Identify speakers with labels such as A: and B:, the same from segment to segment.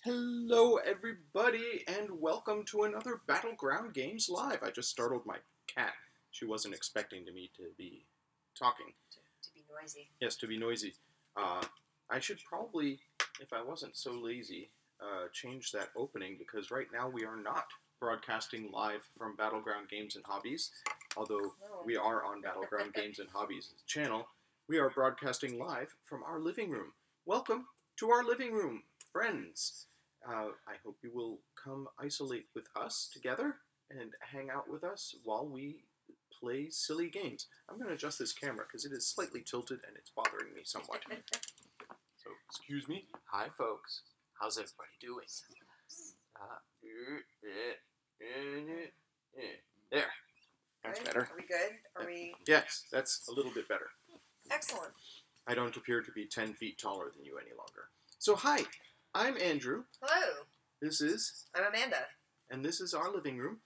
A: Hello, everybody, and welcome to another Battleground Games Live. I just startled my cat. She wasn't expecting me to be talking.
B: To be noisy.
A: Yes, to be noisy. I should probably, if I wasn't so lazy, change that opening because right now we are not broadcasting live from Battleground Games and Hobbies. Although we are on Battleground Games and Hobbies channel, we are broadcasting live from our living room. Welcome to our living room, friends. I hope you will come isolate with us together and hang out with us while we play silly games. I'm going to adjust this camera because it is slightly tilted and it's bothering me somewhat. So, excuse me. Hi, folks. How's everybody doing? There. That's better.
B: Are we good? Are we...
A: Yes, that's a little bit better.
B: Excellent.
A: I don't appear to be 10 feet taller than you any longer. So, hi. I'm Andrew.
B: Hello.
A: This is...
B: I'm Amanda.
A: And this is our living room,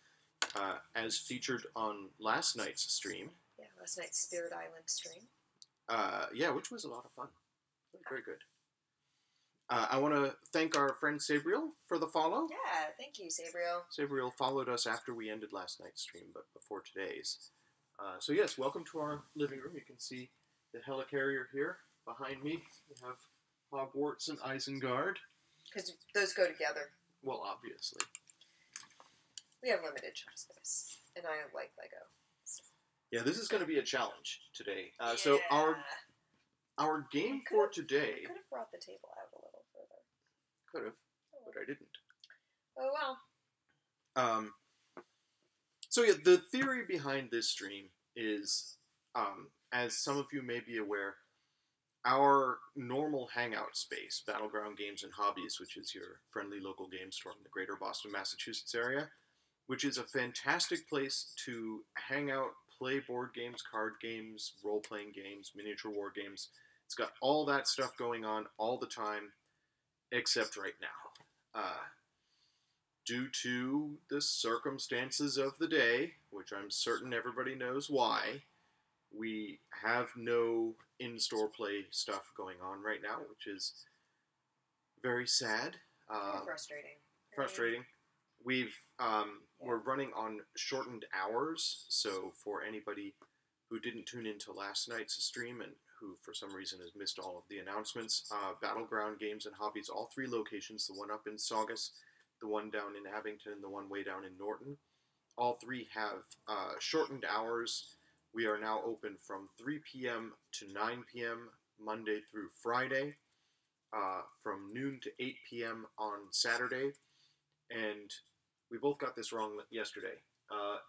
A: as featured on last night's stream.
B: Yeah, last night's Spirit Island stream.
A: Yeah, which was a lot of fun. Very good. I want to thank our friend Sabriel for the follow.
B: Yeah, thank you, Sabriel.
A: Sabriel followed us after we ended last night's stream, but before today's. So yes, welcome to our living room. You can see the helicarrier here behind me. We have Hogwarts and Isengard.
B: Because those go together.
A: Well, obviously.
B: We have limited shelf space, and I like Lego. So.
A: Yeah, this is going to be a challenge today. So our game for today...
B: I could have brought the table out a little further.
A: Could have, but I didn't.
B: Oh, well.
A: So yeah, the theory behind this stream is, as some of you may be aware, our normal hangout space, Battleground Games and Hobbies, which is your friendly local game store in the greater Boston, Massachusetts area, which is a fantastic place to hang out, play board games, card games, role-playing games, miniature war games. It's got all that stuff going on all the time, except right now. Due to the circumstances of the day, which I'm certain everybody knows why, we have no in-store play stuff going on right now, which is very sad.
B: Frustrating.
A: Frustrating. We're running on shortened hours, so for anybody who didn't tune into last night's stream and who for some reason has missed all of the announcements, Battleground Games and Hobbies, all three locations, the one up in Saugus, the one down in Abington, and the one way down in Norton, all three have shortened hours. We are now open from 3 p.m. to 9 p.m. Monday through Friday, from noon to 8 p.m. on Saturday, and we both got this wrong yesterday.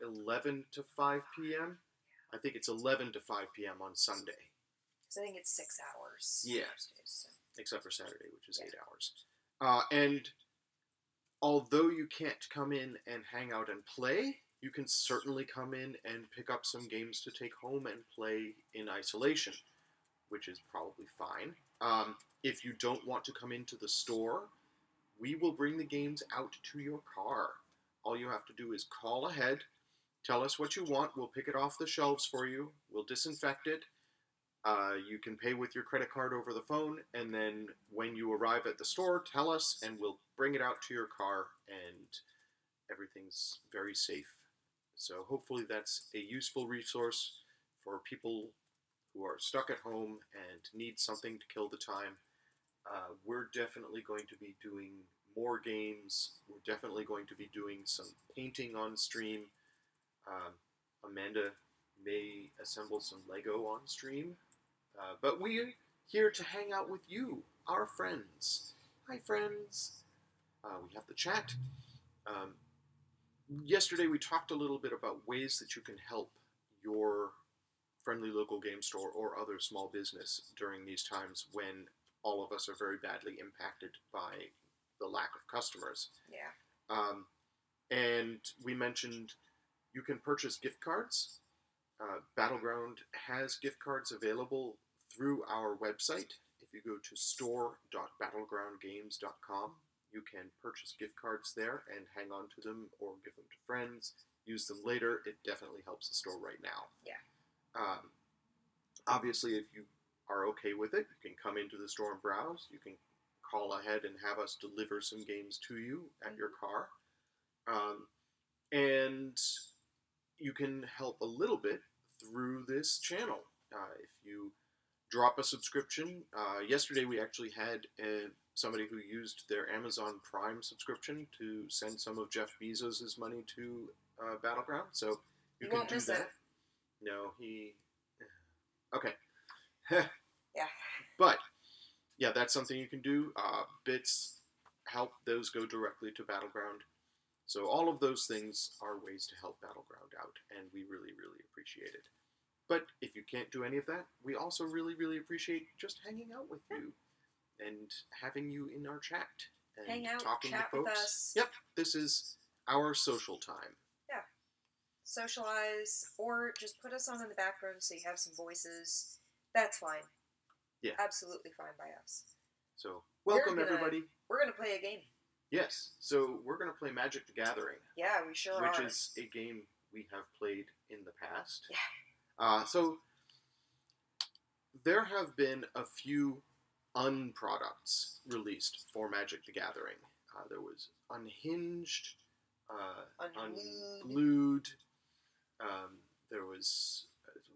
A: 11 to 5 p.m.? I think it's 11 to 5 p.m. on Sunday.
B: So I think it's 6 hours.
A: Yeah.
B: Days, so.
A: Except for Saturday, which is 8 hours. And although you can't come in and hang out and play, you can certainly come in and pick up some games to take home and play in isolation, which is probably fine. If you don't want to come into the store, we will bring the games out to your car. All you have to do is call ahead, tell us what you want, we'll pick it off the shelves for you, we'll disinfect it, you can pay with your credit card over the phone, and then when you arrive at the store, tell us, and we'll bring it out to your car, and everything's very safe. So hopefully that's a useful resource for people who are stuck at home and need something to kill the time. We're definitely going to be doing more games. We're definitely going to be doing some painting on stream. Amanda may assemble some Lego on stream. But we're here to hang out with you, our friends. Hi, friends. We have the chat. Yesterday we talked a little bit about ways that you can help your friendly local game store or other small business during these times when all of us are very badly impacted by the lack of customers.
B: Yeah.
A: And we mentioned you can purchase gift cards. Battleground has gift cards available through our website. If you go to store.battlegroundgames.com, you can purchase gift cards there and hang on to them or give them to friends, use them later. It definitely helps the store right now.
B: Yeah.
A: Obviously, if you are okay with it, you can come into the store and browse. You can call ahead and have us deliver some games to you at your car. And you can help a little bit through this channel. If you drop a subscription, yesterday we actually had somebody who used their Amazon Prime subscription to send some of Jeff Bezos' money to Battleground, so you can do that. No, he... Okay.
B: Yeah.
A: But, yeah, that's something you can do. Bits help those go directly to Battleground. So all of those things are ways to help Battleground out, and we really, really appreciate it. But if you can't do any of that, we also really, really appreciate just hanging out with you and having you in our chat and
B: hang out,
A: talking
B: chat
A: to folks.
B: with us.
A: Yep, this is our social time.
B: Yeah. Socialize, or just put us on in the background so you have some voices. That's fine.
A: Yeah.
B: Absolutely fine by us.
A: So, welcome everybody.
B: We're going to play a game.
A: Yes, so we're going to play Magic the Gathering.
B: Yeah, we sure are.
A: Which is a game we have played in the past.
B: Yeah.
A: So, there have been a few unproducts released for Magic the Gathering. There was Unhinged, Unglued. There was,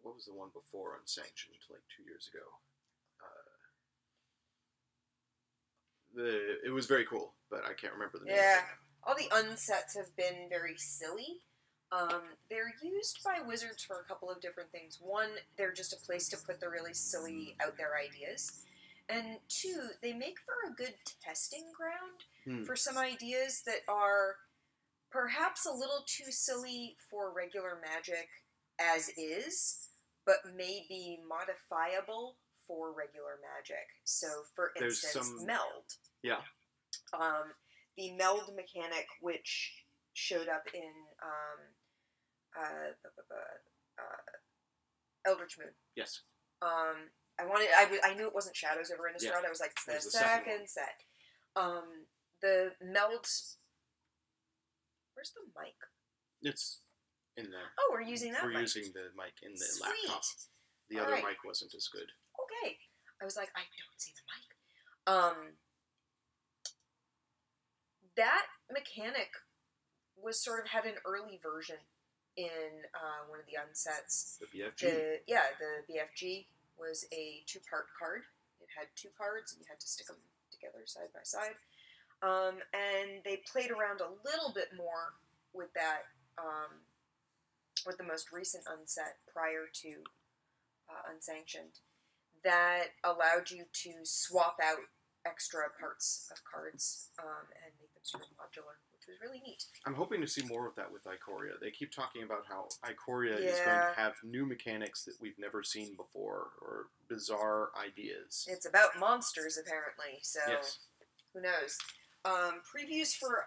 A: what was the one before Unsanctioned, like 2 years ago? It was very cool, but I can't remember the name.
B: Yeah, all the unsets have been very silly. They're used by Wizards for a couple of different things. One, they're just a place to put the really silly, out there ideas. And two, they make for a good testing ground for some ideas that are perhaps a little too silly for regular Magic as is, but may be modifiable for regular Magic. So, for instance, Meld.
A: Yeah.
B: The Meld mechanic, which showed up in Eldritch Moon.
A: Yes.
B: I knew it wasn't Shadows over Innistrad. I was like, it's the second set. The Meld. Where's the mic?
A: It's in there.
B: Oh, we're using that.
A: We're using the mic in the
B: Sweet.
A: Laptop. The other mic wasn't as good.
B: Okay. I was like, I don't see the mic. That mechanic was sort of had an early version in one of the unsets.
A: The BFG.
B: The BFG was a 2-part card. It had 2 cards, and you had to stick them together side by side. And they played around a little bit more with that, with the most recent unset prior to Unsanctioned, that allowed you to swap out extra parts of cards and make them sort of modular, which was really neat.
A: I'm hoping to see more of that with Ikoria. They keep talking about how Ikoria is going to have new mechanics that we've never seen before, or bizarre ideas.
B: It's about monsters, apparently, so
A: yes.
B: Who knows. Previews for...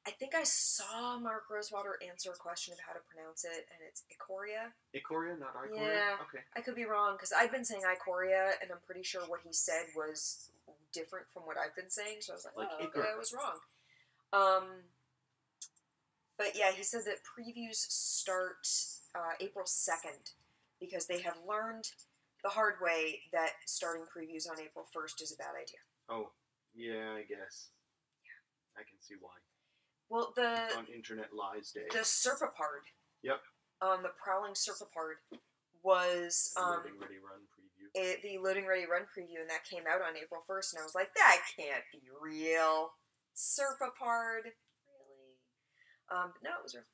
B: I think I saw Mark Rosewater answer a question of how to pronounce it, and it's Ikoria.
A: Ikoria, not Ikoria?
B: Yeah.
A: Okay.
B: I could be wrong, because I've been saying Ikoria, and I'm pretty sure what he said was different from what I've been saying, so I was like okay, I was wrong. But yeah, he says that previews start April 2nd, because they have learned the hard way that starting previews on April 1st is a bad idea.
A: Oh, yeah, I guess. Yeah. I can see why.
B: Well,
A: on Internet Lies Day.
B: The Serpapard.
A: Yep.
B: The Prowling Serpapard was
A: Loading Ready Run preview.
B: The Loading Ready Run preview, and that came out on April 1st, and I was like, that can't be real. Serpapard, really? But no, it was real.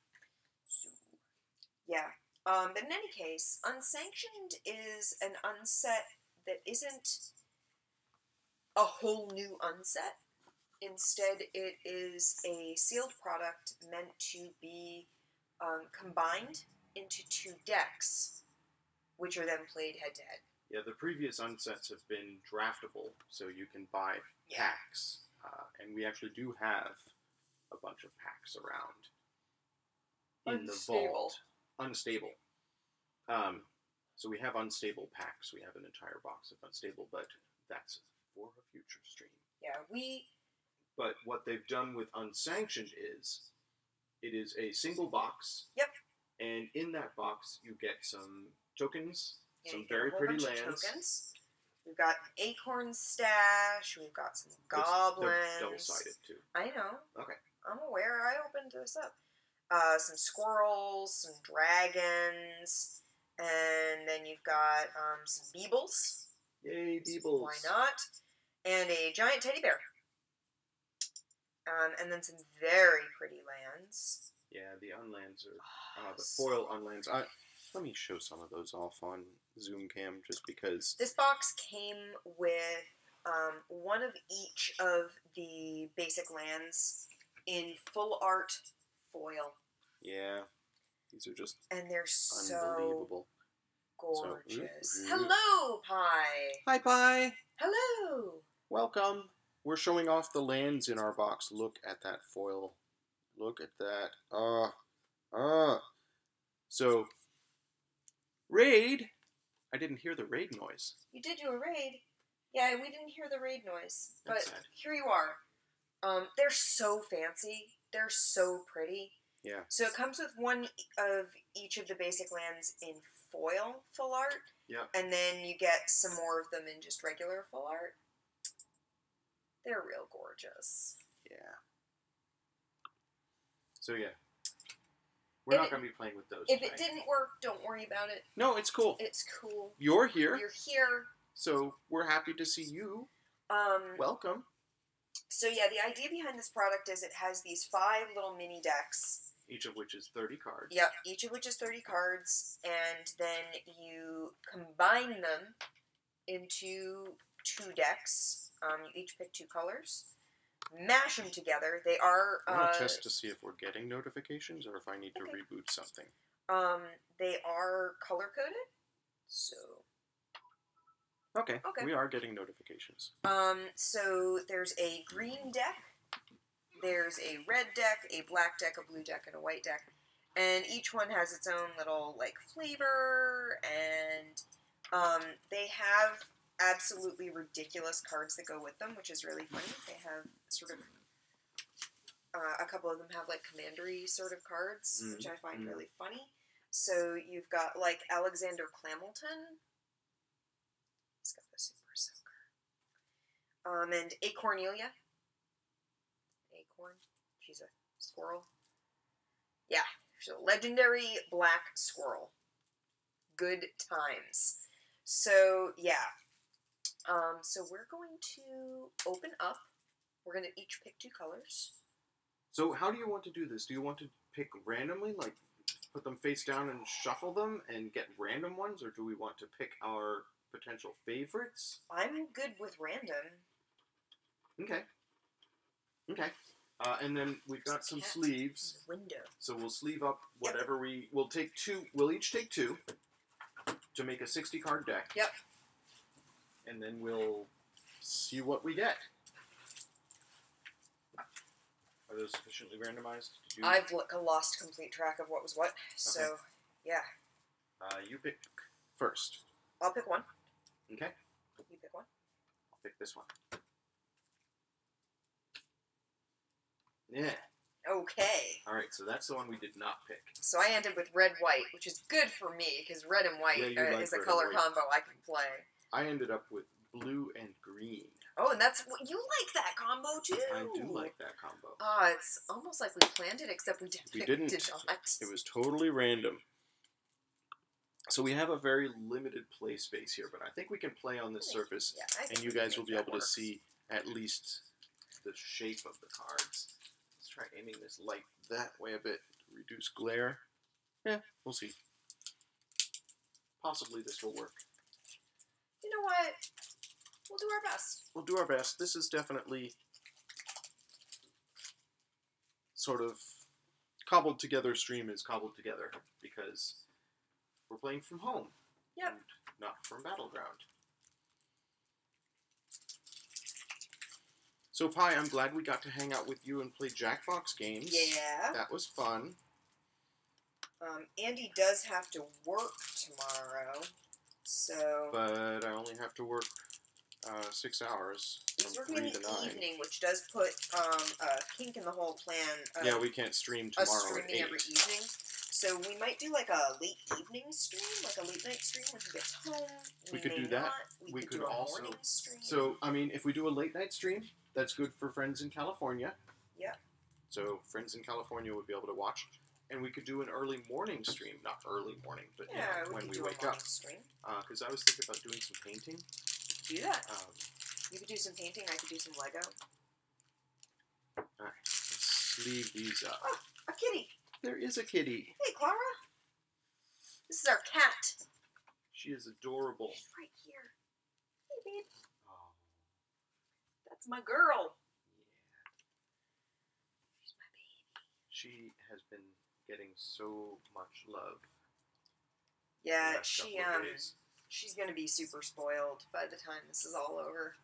B: So, yeah. But in any case, Unsanctioned is an unset that isn't a whole new unset. Instead, it is a sealed product meant to be combined into 2 decks, which are then played head-to-head.
A: Yeah, the previous unsets have been draftable, so you can buy packs. And we actually do have a bunch of packs around in the vault. Unstable. So we have unstable packs. We have an entire box of unstable, but that's for a future stream.
B: Yeah,
A: But what they've done with Unsanctioned is, it is a single box.
B: Yep.
A: And in that box, you get some tokens, some very pretty lands.
B: We've got an acorn stash. We've got some goblins.
A: They're double-sided, too.
B: I know.
A: Okay.
B: I'm aware. I opened this up. Some squirrels, some dragons, and then you've got some beebles.
A: Yay, beebles.
B: Why not? And a giant teddy bear. And then some very pretty lands.
A: Yeah, the unlands are the foil unlands. Let me show some of those off on Zoom Cam, just because.
B: This box came with one of each of the basic lands in full art foil.
A: Yeah, these are just
B: and they're
A: unbelievable.
B: Gorgeous. Hello, Pie.
A: Hi, Pie.
B: Hello.
A: Welcome. We're showing off the lands in our box. Look at that foil. Look at that. So, raid. I didn't hear the raid noise.
B: You did do a raid. Yeah, we didn't hear the raid noise. But
A: That's sad.
B: here you are. They're so fancy. They're so pretty.
A: Yeah.
B: So it comes with one of each of the basic lands in foil full art.
A: Yeah.
B: And then you get some more of them in just regular full art. They're real gorgeous.
A: Yeah. So yeah. We're not going to be playing with those
B: If
A: today.
B: it didn't work, don't worry about it.
A: No, it's cool.
B: It's cool.
A: You're here.
B: You're here.
A: So we're happy to see you. Welcome.
B: So yeah, the idea behind this product is it has these 5 little mini decks.
A: Each of which is 30 cards.
B: Yep, each of which is 30 cards, and then you combine them into 2 decks. You each pick 2 colors. Mash them together. They are...
A: I want to test to see if we're getting notifications or if I need to reboot something.
B: They are color-coded, so...
A: Okay, we are getting notifications.
B: So there's a green deck, there's a red deck, a black deck, a blue deck, and a white deck. And each one has its own little, like, flavor, and they have absolutely ridiculous cards that go with them, which is really funny. They have sort of, a couple of them have, like, commandery sort of cards, which I find really funny. So you've got, like, Alexander Clamilton. He's got the Super Soaker. And A Cornelia. Acorn. She's a squirrel. Yeah, she's a legendary black squirrel. Good times. So, yeah. So we're going to open up. We're going to each pick 2 colors.
A: So how do you want to do this? Do you want to pick randomly, like put them face down and shuffle them and get random ones? Or do we want to pick our potential favorites?
B: I'm good with random.
A: Okay. Okay. And then we've got some sleeves.
B: Window.
A: So we'll sleeve up whatever we'll take 2. We'll each take 2 to make a 60 card deck.
B: Yep.
A: And then we'll see what we get. Are those sufficiently randomized?
B: I've lost complete track of what was what. So, yeah.
A: You pick first.
B: I'll pick one.
A: Okay.
B: You pick one.
A: I'll pick this one. Yeah.
B: Okay.
A: Alright, so that's the one we did not pick.
B: So I ended with red-white, which is good for me, because red and white is a color combo I can play.
A: I ended up with blue and green.
B: Oh, and you like that combo, too.
A: I do like that combo.
B: It's almost like we planned it, except we didn't. Did not.
A: It was totally random. So we have a very limited play space here, but I think we can play on this surface, and you guys will be able to see at least the shape of the cards. Let's try aiming this light that way a bit to reduce glare. Yeah, we'll see. Possibly this will work.
B: You know what? We'll do our best.
A: We'll do our best. This is definitely sort of cobbled together stream is cobbled together because we're playing from home.
B: Yep.
A: And not from Battleground. So, Pi, I'm glad we got to hang out with you and play Jackbox games.
B: Yeah.
A: That was fun.
B: Andy does have to work tomorrow, so...
A: But I only have to work 6 hours.
B: He's
A: from
B: working in
A: 3
B: the
A: to 9.
B: evening, which does put a kink in the whole plan.
A: Yeah, we can't stream
B: Us
A: tomorrow at
B: streaming
A: 8.
B: every evening. So we might do like a late evening stream, like a late night stream when he gets home.
A: We could
B: may
A: do that.
B: Not.
A: We
B: could
A: could
B: do a
A: also.
B: morning stream.
A: So, I mean, if we do a late night stream, that's good for friends in California.
B: Yeah.
A: So, friends in California would be able to watch. And we could do an early morning stream. Not early morning, but
B: yeah,
A: when we
B: do
A: wake
B: a
A: up.
B: Stream.
A: Because I was thinking about doing some painting.
B: Do that. You could do some painting. I could do some Lego.
A: Alright, let's leave these up.
B: Oh, a kitty.
A: There is a kitty.
B: Hey, Clara. This is our cat.
A: She is adorable.
B: She's right here. Hey, babe.
A: Oh,
B: That's my girl.
A: yeah.
B: She's my baby.
A: She has been getting so much love.
B: Yeah,
A: the last couple of days.
B: she's gonna be super spoiled by the time this is all over.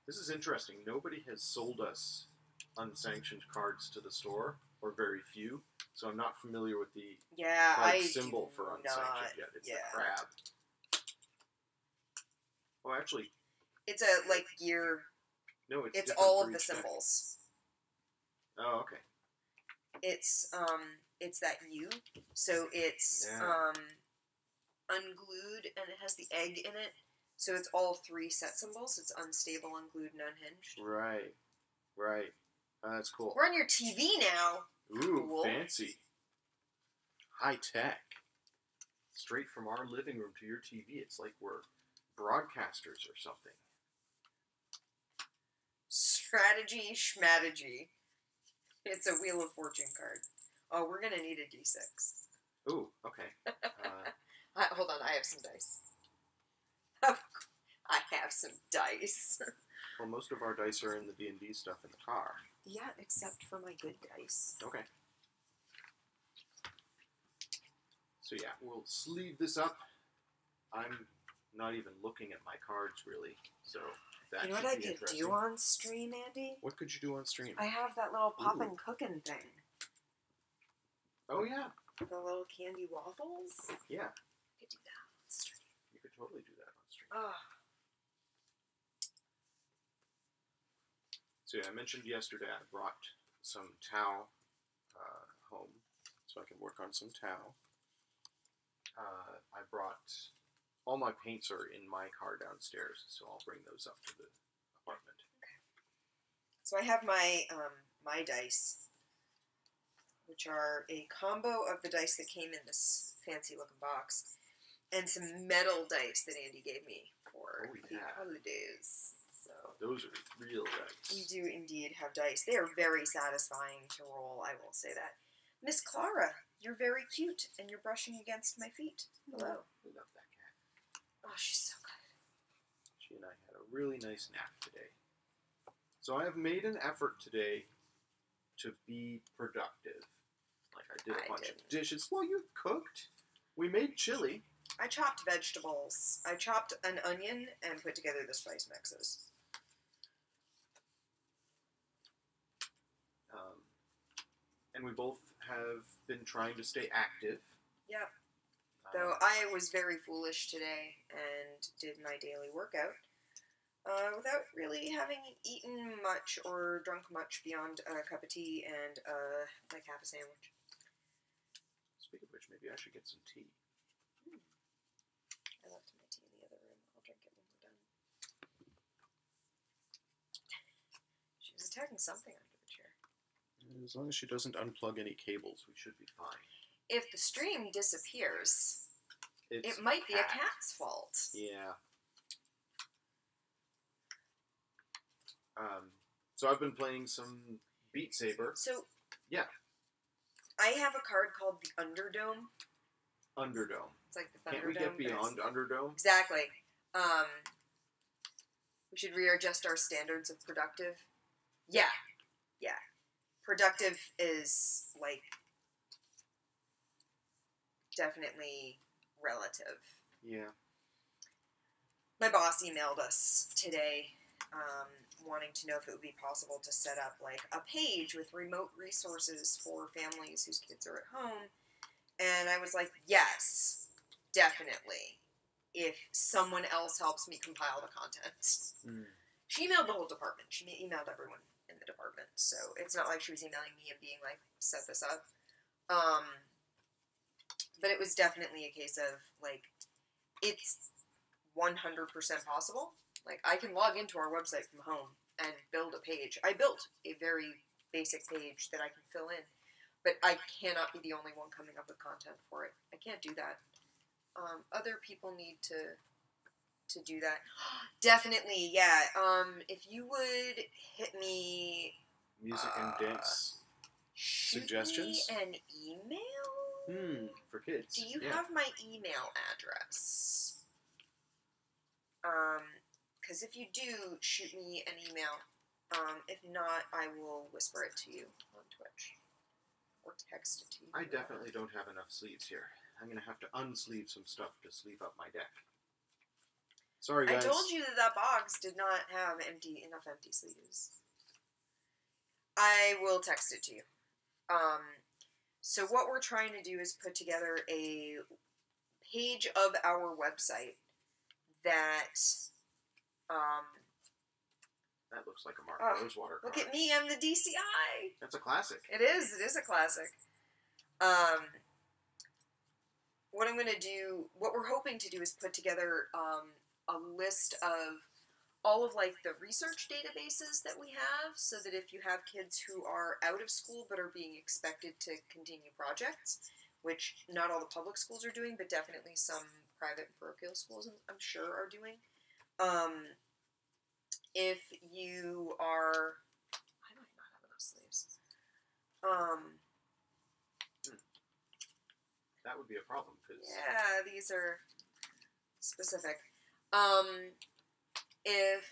A: This is interesting. Nobody has sold us unsanctioned cards to the store, or very few. So I'm not familiar with the card symbol for unsanctioned yet. It's the crab. Oh, actually,
B: it's a like gear.
A: no, it's
B: It's
A: different
B: all
A: for
B: of the
A: each deck.
B: symbols.
A: Oh, okay.
B: It's that U. So it's
A: Yeah.
B: unglued and it has the egg in it. So it's all 3 set symbols. It's unstable, unglued, and unhinged.
A: Right. Right. That's cool.
B: We're on your TV now.
A: Ooh,
B: Cool.
A: fancy. High tech. Straight from our living room to your TV. It's like we're broadcasters or something.
B: Strategy schmategy. It's a Wheel of Fortune card. Oh, we're gonna need a D6.
A: Ooh, okay.
B: Hold on, I have some dice. I have some dice.
A: Well, most of our dice are in the D&D stuff in the car.
B: Yeah, except for my good dice.
A: Okay. So yeah, we'll sleeve this up. I'm not even looking at my cards, really. So that
B: You know what I could do on stream, Andy?
A: What could you do on stream?
B: I have that little poppin' cookin' thing.
A: Oh, yeah.
B: The little candy waffles.
A: Yeah.
B: I could do that on stream.
A: You could totally do that on stream.
B: Oh.
A: So yeah, I mentioned yesterday I brought some Tau home so I can work on some Tau. I brought... All my paints are in my car downstairs, so I'll bring those up to the apartment.
B: Okay. So I have my my dice, which are a combo of the dice that came in this fancy-looking box, and some metal dice that Andy gave me for the holidays. So
A: those are real dice.
B: We do indeed have dice. They are very satisfying to roll, I will say that. Miss Clara, you're very cute, and you're brushing against my feet. Hello.
A: I love that cat.
B: Oh, she's so good.
A: She and I had a really nice nap today. So I have made an effort today to be productive. Like I did a bunch of dishes. Well, you cooked. We made chili.
B: I chopped vegetables. I chopped an onion and put together the spice mixes.
A: And we both have been trying to stay active.
B: Yep. Though I was very foolish today and did my daily workout without really having eaten much or drunk much beyond a cup of tea and like half a sandwich.
A: Speaking of which, maybe I should get some tea.
B: I left my tea in the other room. I'll drink it when we're done. She was attacking something under the chair.
A: As long as she doesn't unplug any cables, we should be fine.
B: If the stream disappears,
A: It
B: might be a cat's fault.
A: Yeah. So I've been playing some Beat Saber.
B: So
A: yeah,
B: I have a card called the Underdome.
A: Underdome.
B: It's like the Thunderdome.
A: Can't we get beyond Underdome?
B: Exactly. We should readjust our standards of productive. Yeah. Productive is, like, definitely relative.
A: Yeah.
B: My boss emailed us today wanting to know if it would be possible to set up, like, a page with remote resources for families whose kids are at home. And I was like, yes, definitely. If someone else helps me compile the content. She emailed the whole department. She emailed everyone in the department. So it's not like she was emailing me and being like, set this up. But it was definitely a case of, like, it's 100% possible. Like, I can log into our website from home and build a page. I built a very basic page that I can fill in, but I cannot be the only one coming up with content for it. I can't do that. Other people need to do that. Definitely, yeah. If you would hit me...
A: Music and dance suggestions?
B: Shoot me an email?
A: For kids.
B: Do you have my email address? Because if you do, shoot me an email. If not, I will whisper it to you on Twitch. Or text it to you.
A: I definitely don't have enough sleeves here. I'm going to have to unsleeve some stuff to sleeve up my deck. Sorry, guys.
B: I told you that box did not have enough empty sleeves. I will text it to you. So what we're trying to do is put together a page of our website that,
A: that looks like a Mark Rosewater card.
B: Look at me, I'm the DCI!
A: That's a classic.
B: It is a classic. What we're hoping to do is put together, a list of all of, like, the research databases that we have, so that if you have kids who are out of school but are being expected to continue projects, which not all the public schools are doing, but definitely some private and parochial schools, I'm sure, are doing. If you are... Why do I not have enough sleeves?
A: That would be a problem, because...
B: Yeah, these are specific. If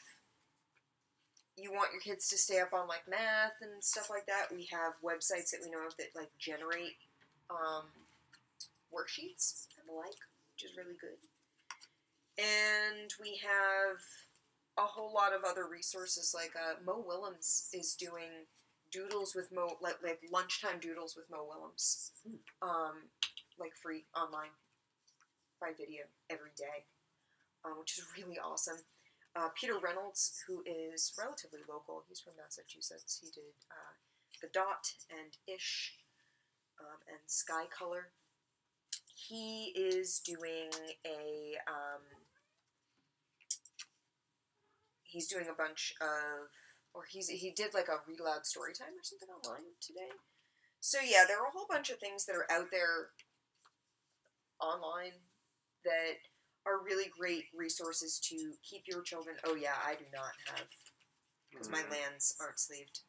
B: you want your kids to stay up on, like, math and stuff like that, we have websites that we know of that, like, generate worksheets and the like, which is really good. And we have a whole lot of other resources, like Mo Willems is doing doodles with like lunchtime doodles with Mo Willems, like free online by video every day, which is really awesome. Peter Reynolds, who is relatively local, he's from Massachusetts. He did The Dot and Ish and Sky Color. He is doing he's doing a bunch of, he did like a Read Aloud Storytime or something online today. So yeah, there are a whole bunch of things that are out there online that are really great resources to keep your children. Oh yeah, I do not have, because my lands aren't sleeved.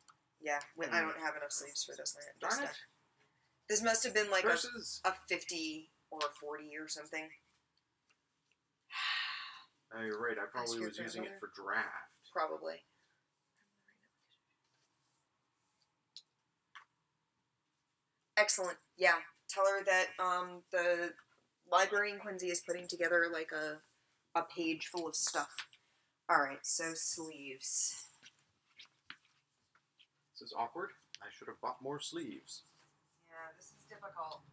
B: Yeah, I don't have enough sleeves for this land.
A: Darn it.
B: This must have been like a 50 or a 40 or something.
A: No, you're right. I probably was using it for draft.
B: Probably. Excellent. Yeah. Tell her that the library in Quincy is putting together like a page full of stuff. Alright, so sleeves.
A: This is awkward. I should have bought more sleeves.
B: Yeah, this is difficult.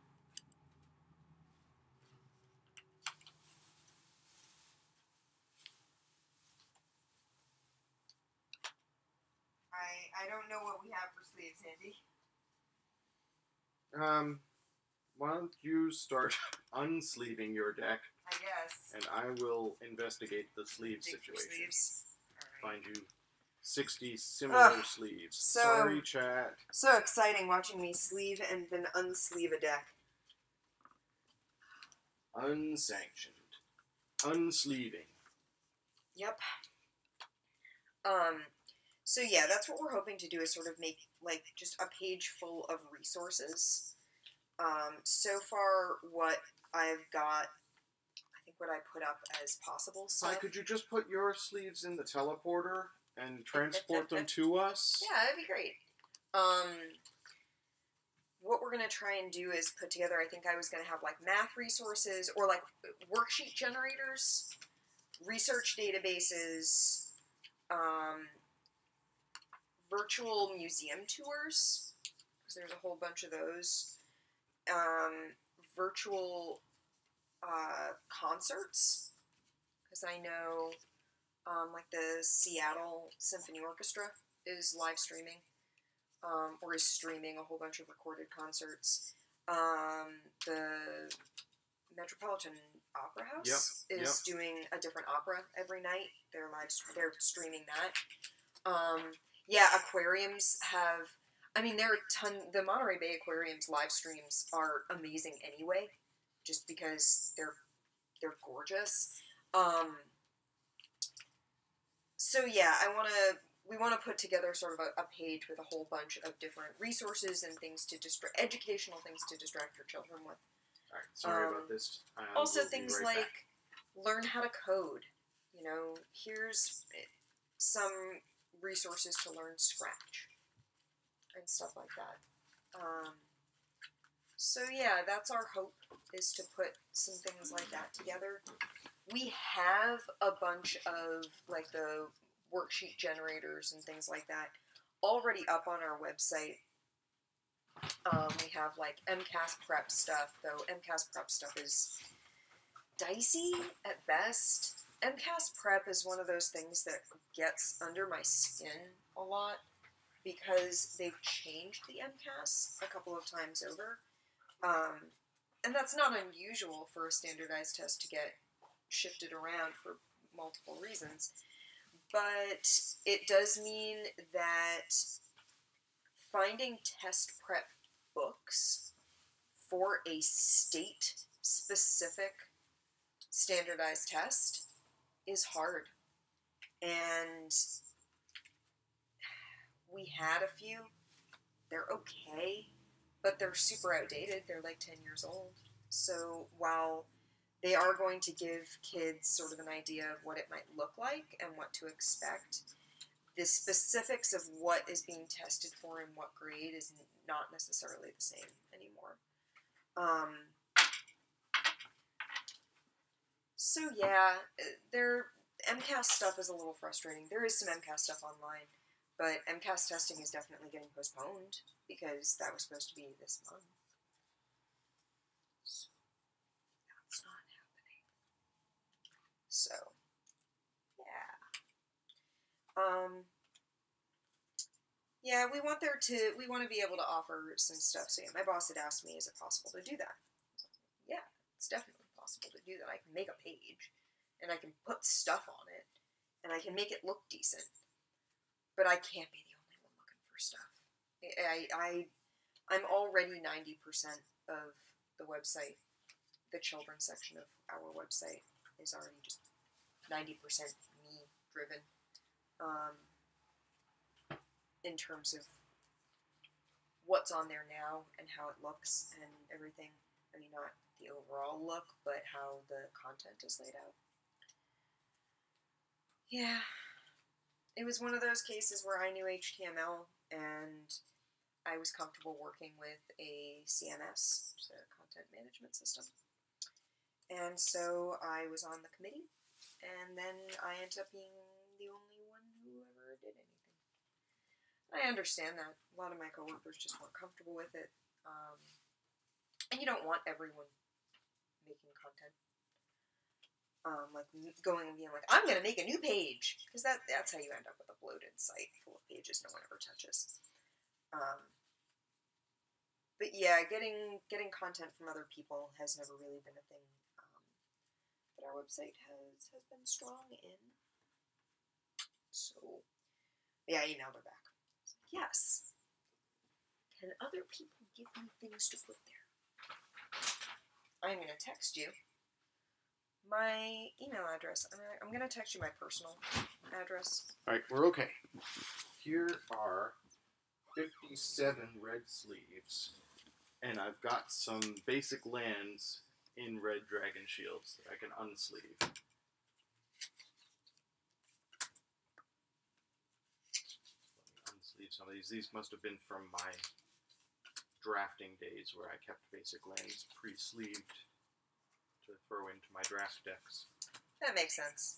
B: I don't know what we have for sleeves, Andy.
A: Why don't you start unsleeving your deck?
B: I guess.
A: And I will investigate the sleeve situation.
B: Sleeves. Right.
A: Find you 60 similar sleeves.
B: So,
A: sorry, chat.
B: So exciting watching me sleeve and then unsleeve a deck.
A: Unsanctioned. Unsleeving.
B: Yep. So yeah, that's what we're hoping to do, is sort of make, like, just a page full of resources. So far, what I've got, I think what I put up as possible stuff.
A: Hi, could you just put your sleeves in the teleporter and transport them to us?
B: Yeah, that'd be great. What we're going to try and do is put together, I think I was going to have, like, math resources, or, like, worksheet generators, research databases, virtual museum tours, because there's a whole bunch of those, virtual concerts, because I know Like the Seattle Symphony Orchestra is live streaming, or is streaming a whole bunch of recorded concerts. The Metropolitan Opera House is doing a different opera every night. They're streaming that. Yeah, aquariums have. I mean, there are the Monterey Bay Aquarium's live streams are amazing anyway, just because they're gorgeous. So yeah, we want to put together sort of a page with a whole bunch of different resources and things to educational things to distract your children with.
A: All right, sorry about this.
B: Also, things like learn how to code. You know, here's some resources to learn Scratch and stuff like that. So yeah, that's our hope, is to put some things like that together. We have a bunch of like the worksheet generators and things like that already up on our website. We have like MCAS prep stuff, though MCAS prep stuff is dicey at best. MCAS prep is one of those things that gets under my skin a lot because they've changed the MCAS a couple of times over. And that's not unusual for a standardized test to get shifted around for multiple reasons. But it does mean that finding test prep books for a state-specific standardized test is hard. And we had a few. They're okay, but they're super outdated. They're like 10 years old. So while they are going to give kids sort of an idea of what it might look like and what to expect, the specifics of what is being tested for in what grade is not necessarily the same anymore. So yeah, MCAS stuff is a little frustrating. There is some MCAS stuff online, but MCAS testing is definitely getting postponed because that was supposed to be this month. So that's not happening. So yeah. Yeah, we want to be able to offer some stuff. So yeah, my boss had asked me, is it possible to do that? Yeah, it's definitely possible to do that. I can make a page, and I can put stuff on it, and I can make it look decent. But I can't be the only one looking for stuff. I'm already 90% of the website. The children's section of our website is already just 90% me driven. In terms of what's on there now and how it looks and everything. I mean, not the overall look, but how the content is laid out. Yeah. It was one of those cases where I knew HTML and I was comfortable working with a CMS, which is a content management system. And so I was on the committee, and then I ended up being the only one who ever did anything. I understand that. A lot of my coworkers just weren't comfortable with it. And you don't want everyone making content. Like going and being like, I'm going to make a new page. Because that's how you end up with a bloated site full of pages no one ever touches. But yeah, getting content from other people has never really been a thing that our website has been strong in. So, yeah, I emailed her back. Yes. Can other people give me things to put there? I'm going to text you my email address. I'm going to text you my personal address.
A: All right, we're okay. Here are 57 red sleeves, and I've got some basic lands in red dragon shields that I can unsleeve. Unsleeve some of these. These must have been from my drafting days where I kept basic lands pre-sleeved to throw into my draft decks.
B: That makes sense.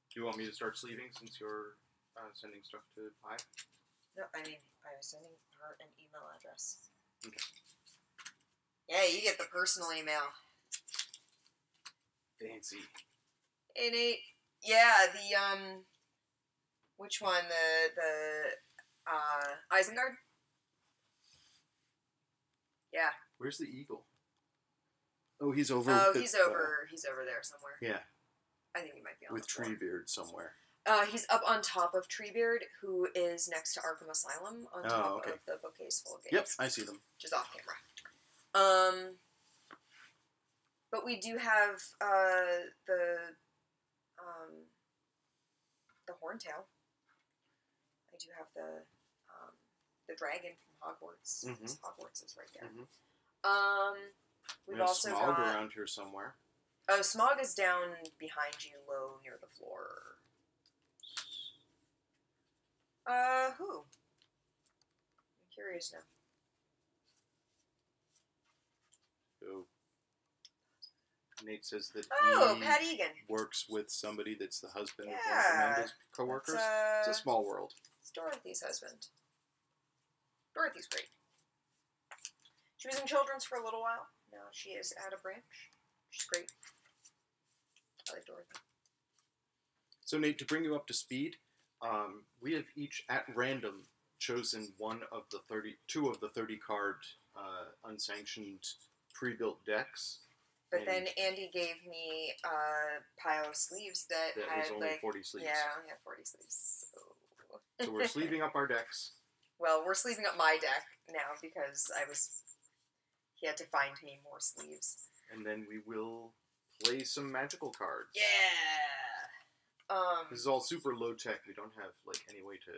A: Do you want me to start sleeving since you're sending stuff to Pi?
B: No, I mean, I was sending her an email address.
A: Okay.
B: Yeah, you get the personal email.
A: Fancy.
B: Innate. Yeah, which one? Isengard? Yeah.
A: Where's the eagle? Oh, he's over.
B: He's over there somewhere.
A: Yeah.
B: I think he might be on
A: with
B: the floor.
A: Treebeard somewhere.
B: He's up on top of Treebeard, who is next to Arkham Asylum, on top of the bookcase full of games.
A: Yep, I see them.
B: Which is off camera. But we do have the Horntail. I do have the dragon from Hogwarts.
A: Mm-hmm.
B: Hogwarts is right there.
A: Mm-hmm.
B: We've also
A: Smog
B: got
A: around here somewhere.
B: Oh, Smog is down behind you, low near the floor. Who? I'm curious now.
A: Oh. Nate says that
B: Pat Egan
A: works with somebody that's the husband of one of
B: Yeah.
A: Amanda's co-workers. It's a small world.
B: It's Dorothy's husband. Dorothy's great. She was in Children's for a little while. Now she is at a branch. She's great. I like Dorothy.
A: So Nate, to bring you up to speed, we have each at random chosen two of the 30 card unsanctioned pre-built decks.
B: But then Andy gave me a pile of sleeves that had
A: was only 40 sleeves.
B: Yeah, I only had 40 sleeves.
A: So we're sleeving up our decks.
B: Well, we're sleeving up my deck now because he had to find me more sleeves.
A: And then we will play some magical cards.
B: Yeah.
A: This is all super low tech. We don't have any way to.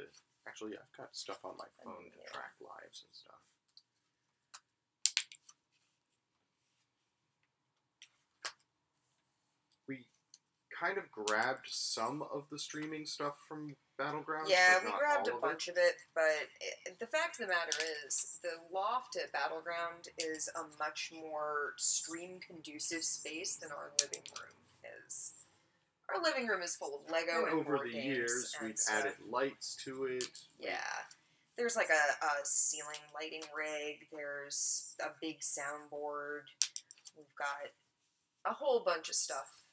A: Actually, I've got stuff on my phone to track lives and stuff. We kind of grabbed some of the streaming stuff from Battleground.
B: Yeah, we grabbed a bunch of it, but the fact of the matter is, the loft at Battleground is a much more stream-conducive space than our living room is. Our living room is full of Lego and
A: over
B: board
A: the
B: games
A: years,
B: and
A: we've
B: stuff.
A: added lights to it.
B: Yeah. There's like a ceiling lighting rig. There's a big soundboard. We've got a whole bunch of stuff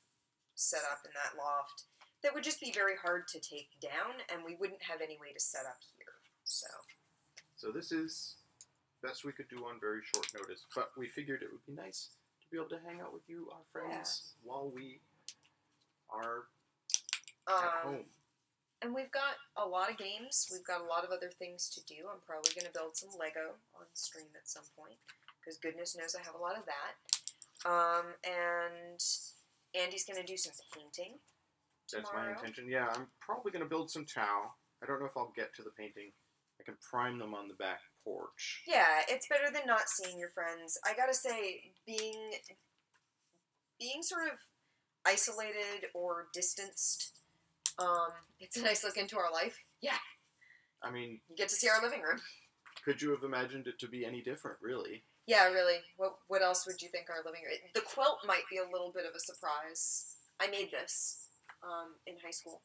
B: set up in that loft that would just be very hard to take down, and we wouldn't have any way to set up here. So
A: this is best we could do on very short notice, but we figured it would be nice to be able to hang out with you, our friends, while we are at home.
B: And we've got a lot of games. We've got a lot of other things to do. I'm probably going to build some Lego on stream at some point, because goodness knows I have a lot of that. And Andy's going to do some painting tomorrow.
A: That's my intention. Yeah, I'm probably going to build some Tau. I don't know if I'll get to the painting. I can prime them on the back porch.
B: Yeah, it's better than not seeing your friends. I gotta say, being sort of isolated or distanced, it's a nice look into our life. Yeah.
A: I mean,
B: you get to see our living room.
A: Could you have imagined it to be any different, really?
B: Yeah, really. What else would you think our living room... The quilt might be a little bit of a surprise. I made this in high school.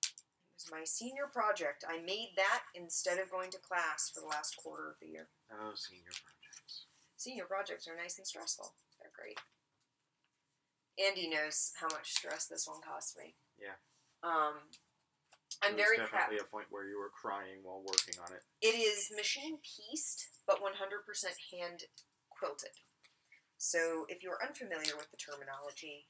B: It was my senior project. I made that instead of going to class for the last quarter of the year.
A: Oh, senior projects.
B: Senior projects are nice and stressful. They're great. Andy knows how much stress this one cost me.
A: Yeah.
B: I'm very proud.
A: Definitely a point where you were crying while working on it.
B: It is machine pieced, but 100% hand quilted. So, if you're unfamiliar with the terminology,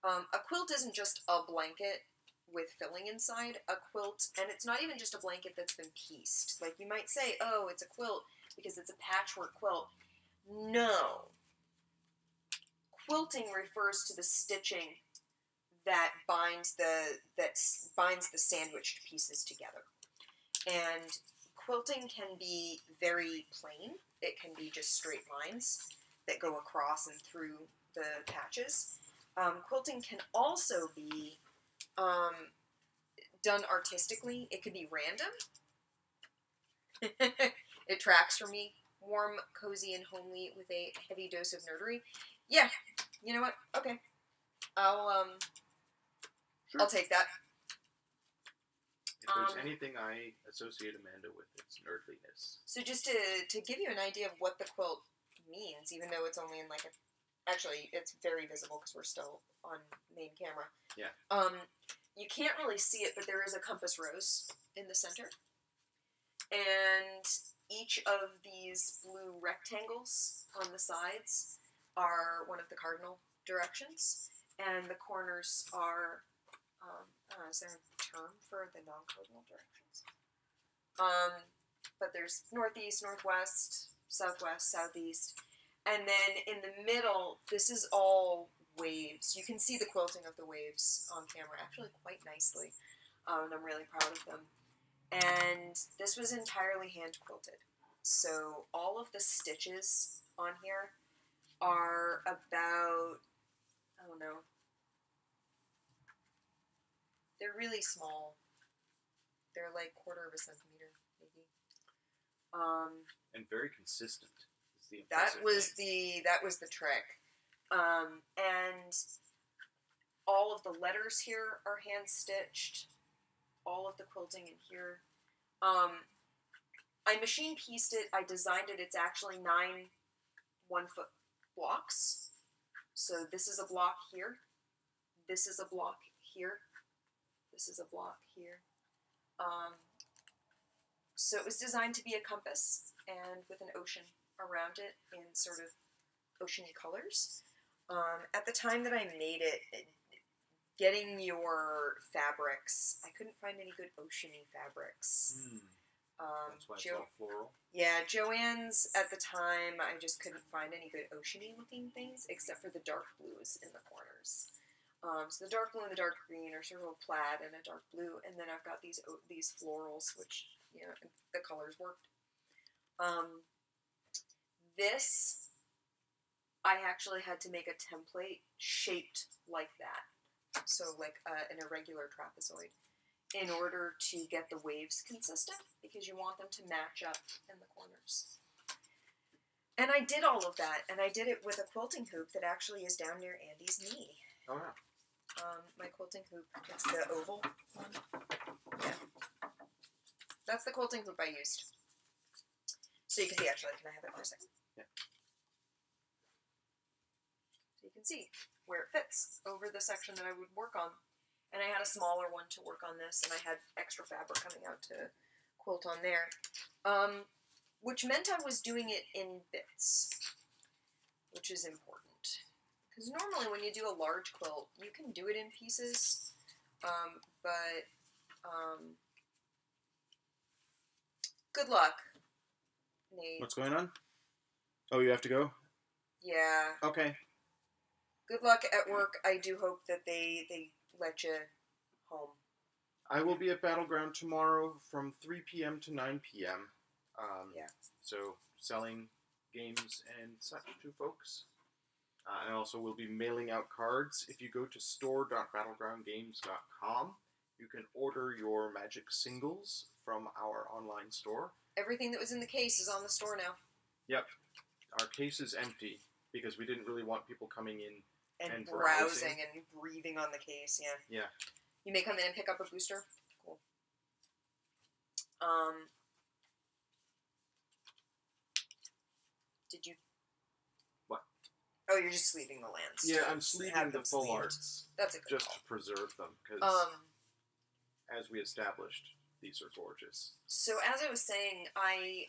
B: a quilt isn't just a blanket with filling inside. A quilt, and it's not even just a blanket that's been pieced. Like, you might say, oh, it's a quilt because it's a patchwork quilt. No. Quilting refers to the stitching that binds the sandwiched pieces together. And quilting can be very plain. It can be just straight lines that go across and through the patches. Quilting can also be done artistically. It could be random. It tracks for me. Warm, cozy, and homely with a heavy dose of nerdery. Yeah, you know what? Okay. I'll take that.
A: If there's anything I associate Amanda with, it's nerdliness.
B: So just to give you an idea of what the quilt means, even though it's only in like a Actually, it's very visible because we're still on main camera.
A: Yeah.
B: You can't really see it, but there is a compass rose in the center. And each of these blue rectangles on the sides are one of the cardinal directions. And the corners are, is there a term for the non-cardinal directions? But there's northeast, northwest, southwest, southeast. And then in the middle, this is all waves. You can see the quilting of the waves on camera actually quite nicely. And I'm really proud of them. And this was entirely hand quilted. So all of the stitches on here are about, I don't know, they're really small. They're like 1/4 centimeter, maybe.
A: And very consistent.
B: That was the trick. And all of the letters here are hand stitched. All of the quilting in here. I machine pieced it. I designed it. It's actually 9 1-foot blocks. So this is a block here. This is a block here. This is a block here. So it was designed to be a compass and with an ocean around it in sort of oceany colors. At the time that I made it, getting your fabrics, I couldn't find any good oceany fabrics.
A: That's why it's all floral.
B: Yeah, Joann's at the time, I just couldn't find any good oceany looking things except for the dark blues in the corners. So the dark blue and the dark green are sort of a plaid and a dark blue, and then I've got these florals, which, you know, the colors worked. This, I actually had to make a template shaped like that, so like an irregular trapezoid, in order to get the waves consistent, because you want them to match up in the corners. And I did all of that, and I did it with a quilting hoop that actually is down near Andy's knee.
A: Oh, yeah.
B: My quilting hoop, it's the oval one. Yeah. That's the quilting hoop I used. So you can see, actually, can I have it for a second?
A: Yeah.
B: So you can see where it fits over the section that I would work on. And I had a smaller one to work on this, and I had extra fabric coming out to quilt on there. Which meant I was doing it in bits, which is important. Because normally when you do a large quilt, you can do it in pieces, but good luck, Nate.
A: What's going on? Oh, you have to go?
B: Yeah.
A: Okay.
B: Good luck at work. I do hope that they let you home.
A: I will be at Battleground tomorrow from 3 p.m. to 9 p.m.
B: Yeah.
A: So, selling games and such to folks. I also will be mailing out cards. If you go to store.battlegroundgames.com, you can order your Magic singles from our online store.
B: Everything that was in the case is on the store now.
A: Yep. Our case is empty because we didn't really want people coming in
B: and browsing and breathing on the case, yeah.
A: Yeah.
B: You may come in and pick up a booster. Cool. Did you...
A: What?
B: Oh, you're just sleeving the lands.
A: Yeah, I'm sleeving the full arts.
B: That's a good
A: just
B: call.
A: to preserve them, because as we established, these are gorgeous.
B: So as I was saying, I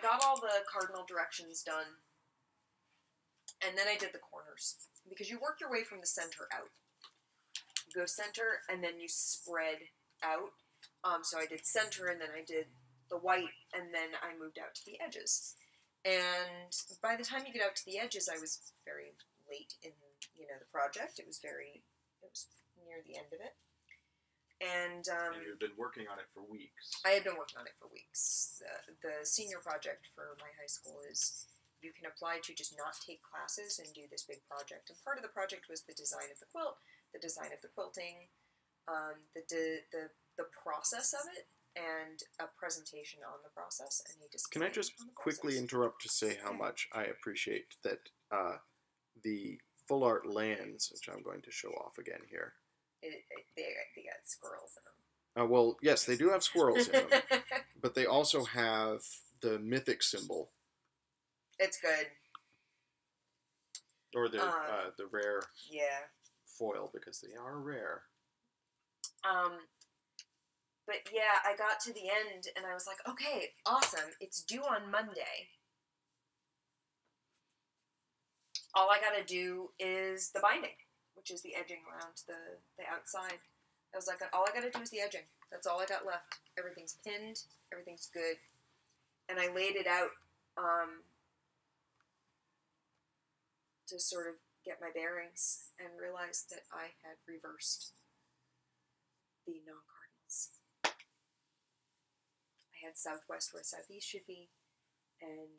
B: got all the cardinal directions done, and then I did the corners. Because you work your way from the center out. You go center, and then you spread out. So I did center, and then I did the white, and then I moved out to the edges. And by the time you get out to the edges, I was very late in, the project. It was near the end of it. And
A: you've been working on it for weeks.
B: I had been working on it for weeks. The senior project for my high school is you can apply to just not take classes and do this big project. And part of the project was the design of the quilt, the design of the quilting, the process of it, and a presentation on the process. And
A: can I just quickly interrupt to say how much I appreciate that the full art lands, which I'm going to show off again here.
B: They got squirrels in them.
A: Well, yes, they do have squirrels in them, but they also have the mythic symbol.
B: It's good.
A: Or the rare
B: Yeah.
A: foil, because they are rare.
B: But yeah, I got to the end and I was like, okay, awesome. It's due on Monday. All I gotta do is the binding, which is the edging around the outside. I was like, all I gotta do is the edging. That's all I got left. Everything's pinned. Everything's good. And I laid it out to sort of get my bearings and realized that I had reversed the non-cardinals. I had southwest where southeast should be, and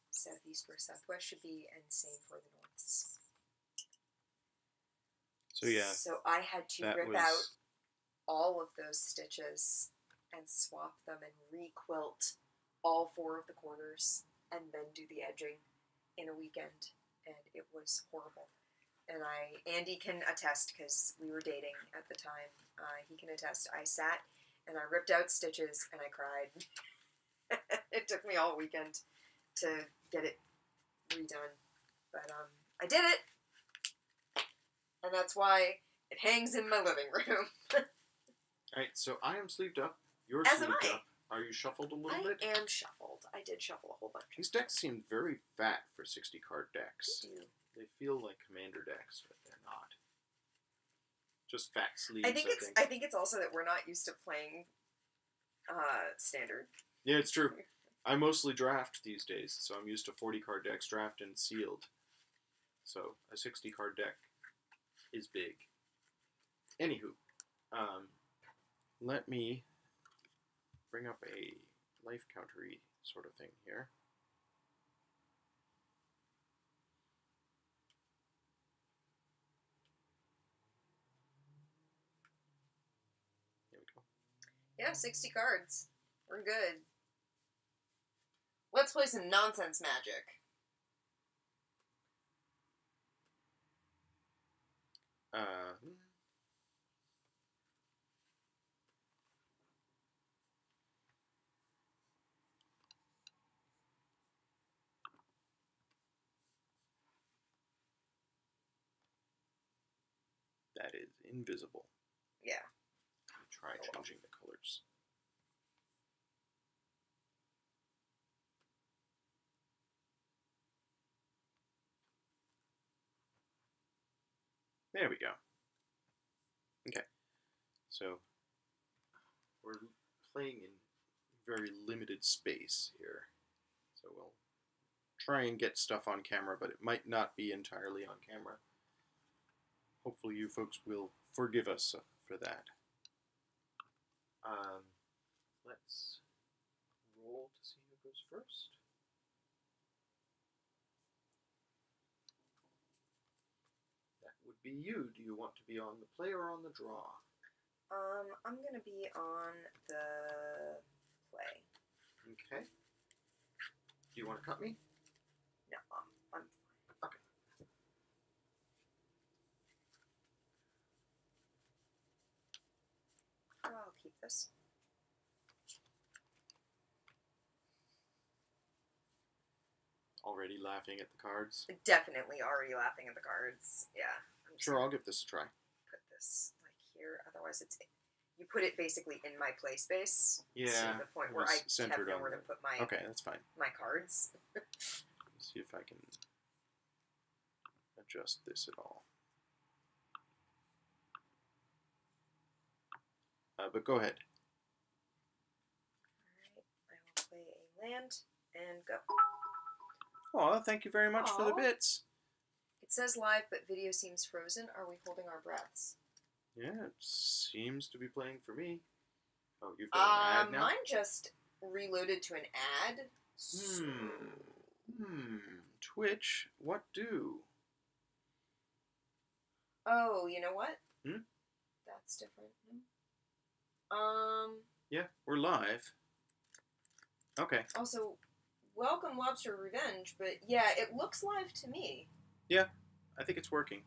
B: southeast where southwest should be, and same for the norths.
A: So yeah.
B: So I had to rip out all of those stitches and swap them and re-quilt all 4 of the corners and then do the edging in a weekend, and it was horrible. And Andy can attest, because we were dating at the time. He can attest. I sat and I ripped out stitches and I cried. It took me all weekend to get it redone, but I did it, and that's why it hangs in my living room.
A: Alright, so I am sleeved up. You're
B: As
A: sleeved
B: am I.
A: up. Are you shuffled a little bit?
B: I am shuffled. I did shuffle a whole bunch.
A: These decks seem very fat for 60 card decks.
B: They do.
A: They feel like commander decks, but they're not. Just fat sleeves.
B: I think it's also that we're not used to playing standard.
A: Yeah, it's true. I mostly draft these days, so I'm used to 40 card decks, draft and sealed. So a 60 card deck is big. Anywho, let me bring up a life countery sort of thing here. There we go.
B: Yeah, 60 cards. We're good. Let's play some nonsense magic.
A: That is invisible.
B: Yeah.
A: Let me try changing the colors. There we go. Okay. So we're playing in very limited space here. So we'll try and get stuff on camera, but it might not be entirely on camera. Hopefully you folks will forgive us for that. Let's roll to see who goes first. That would be you. Do you want to be on the play or on the draw?
B: I'm going to be on the play.
A: Okay. Do you want to cut me?
B: No, I'm fine.
A: Okay.
B: I'll keep this.
A: Already laughing at the cards?
B: Definitely already laughing at the cards. Yeah.
A: Sure, I'll give this a try.
B: Put this like here. Otherwise, you put it basically in my play space.
A: Yeah.
B: To the point where I have nowhere to put my
A: Okay, that's fine.
B: My cards.
A: Let's see if I can adjust this at all. But go ahead.
B: Alright, I will play a land and go.
A: Oh, thank you very much for the bits.
B: It says live, but video seems frozen. Are we holding our breaths?
A: Yeah, it seems to be playing for me. Oh, you've got an ad now?
B: Mine just reloaded to an ad. So...
A: Twitch, what do?
B: Oh, you know what? That's different.
A: Yeah, we're live. Okay.
B: Also, welcome Lobster Revenge, but yeah, it looks live to me.
A: Yeah, I think it's working.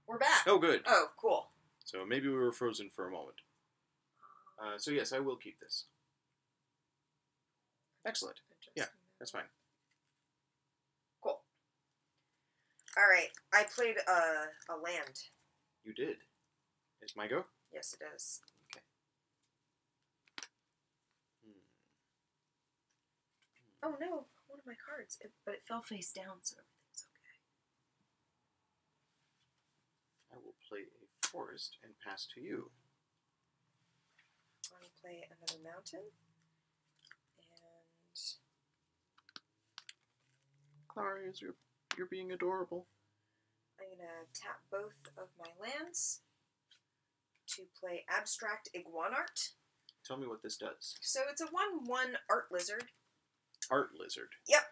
B: We're back.
A: Oh, good.
B: Oh, cool.
A: So maybe we were frozen for a moment. So yes, I will keep this. Excellent. Yeah, that's fine.
B: Cool. Alright, I played a land.
A: You did. Is my go?
B: Yes, it is.
A: Okay.
B: Oh no, one of my cards. But it fell face down, so everything's okay.
A: I will play a forest and pass to you.
B: I'm going to play another mountain. And
A: Clara, you're being adorable.
B: I'm going to tap both of my lands to play Abstract Iguanart.
A: Tell me what this does.
B: So it's a 1/1 art lizard.
A: Art lizard.
B: Yep.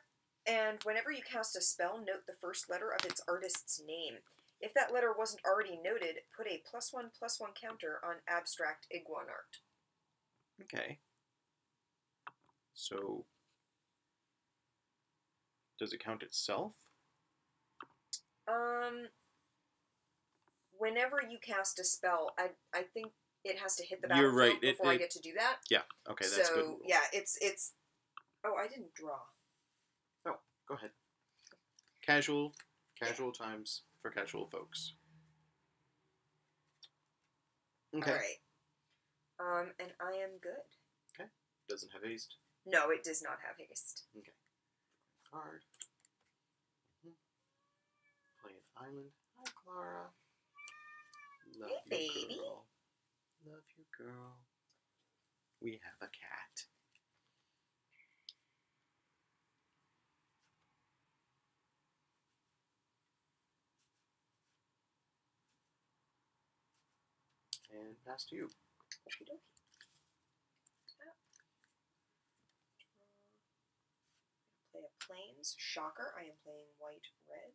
B: And whenever you cast a spell, note the first letter of its artist's name. If that letter wasn't already noted, put a +1/+1 counter on Abstract Iguanart.
A: Okay. So, does it count itself?
B: Whenever you cast a spell, I think it has to hit the
A: You're
B: battlefield
A: right.
B: before I get to do that.
A: Yeah. Okay, that's good.
B: So yeah, it's. Oh, I didn't draw.
A: Oh, go ahead. Casual times for casual folks. Okay.
B: All right. And I am good.
A: Okay. Doesn't have haste.
B: No, it does not have haste.
A: Okay. Card. Play an island. Hi, Clara. Love
B: Hey,
A: you,
B: baby.
A: girl. Love you, girl. We have a cat. And pass to you.
B: Okie dokie. Tap. Draw. Play a plains. Shocker. I am playing white-red.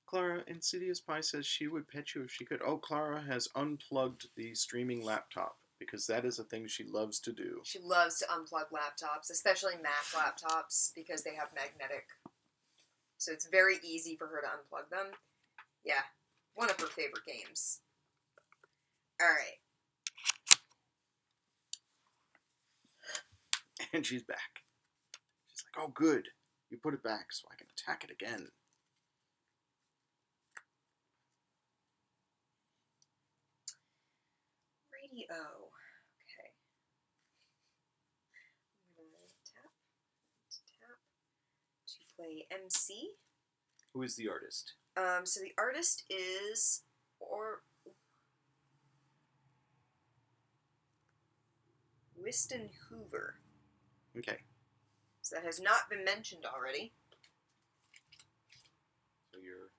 A: Clara, Insidious Pie says she would pet you if she could. Oh, Clara has unplugged the streaming laptop because that is a thing she loves to do.
B: She loves to unplug laptops, especially Mac laptops, because they have magnetic. So it's very easy for her to unplug them. Yeah, one of her favorite games. Alright.
A: And she's back. She's like, oh, good. You put it back so I can attack it again.
B: Radio. Okay. I'm going to tap to play MC.
A: Who is the artist?
B: So the artist is Wystan Hoover.
A: Okay.
B: So that has not been mentioned already.
A: So your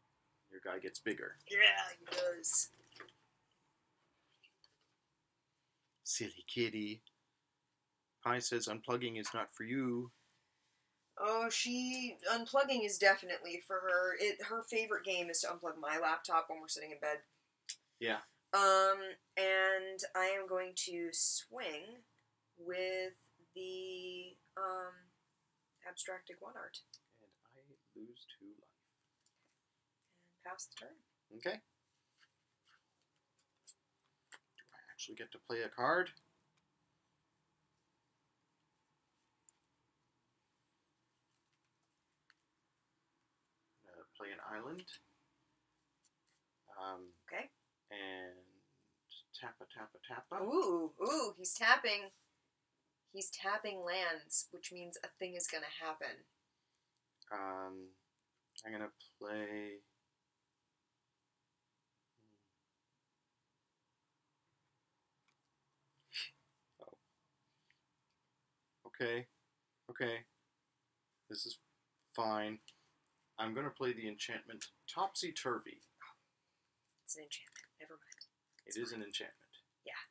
A: guy gets bigger.
B: Yeah, he does.
A: Silly kitty. Pie says unplugging is not for you.
B: Oh, unplugging is definitely for her. Her favorite game is to unplug my laptop when we're sitting in bed.
A: Yeah.
B: And I am going to swing with the Abstract Iguanart.
A: And I lose 2 life.
B: And pass the turn.
A: Okay. Do I actually get to play a card? Play an island.
B: Okay.
A: And tappa.
B: Ooh, he's tapping. He's tapping lands, which means a thing is going to happen.
A: I'm going to play... Oh. Okay. This is fine. I'm going to play the enchantment Topsy Turvy.
B: It's an enchantment. Never mind.
A: It is an enchantment.
B: Yeah.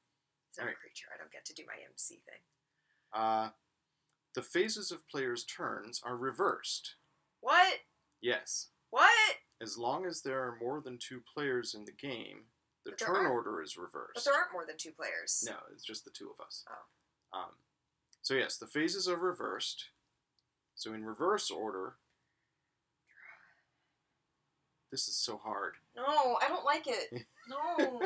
B: It's not a creature. I don't get to do my MC thing.
A: The phases of players' turns are reversed.
B: What?
A: Yes.
B: What?
A: As long as there are more than 2 players in the game, the turn order is reversed.
B: But there aren't more than 2 players.
A: No, it's just the 2 of us.
B: Oh.
A: So yes, the phases are reversed. So in reverse order... This is so hard.
B: No, I don't like it. No.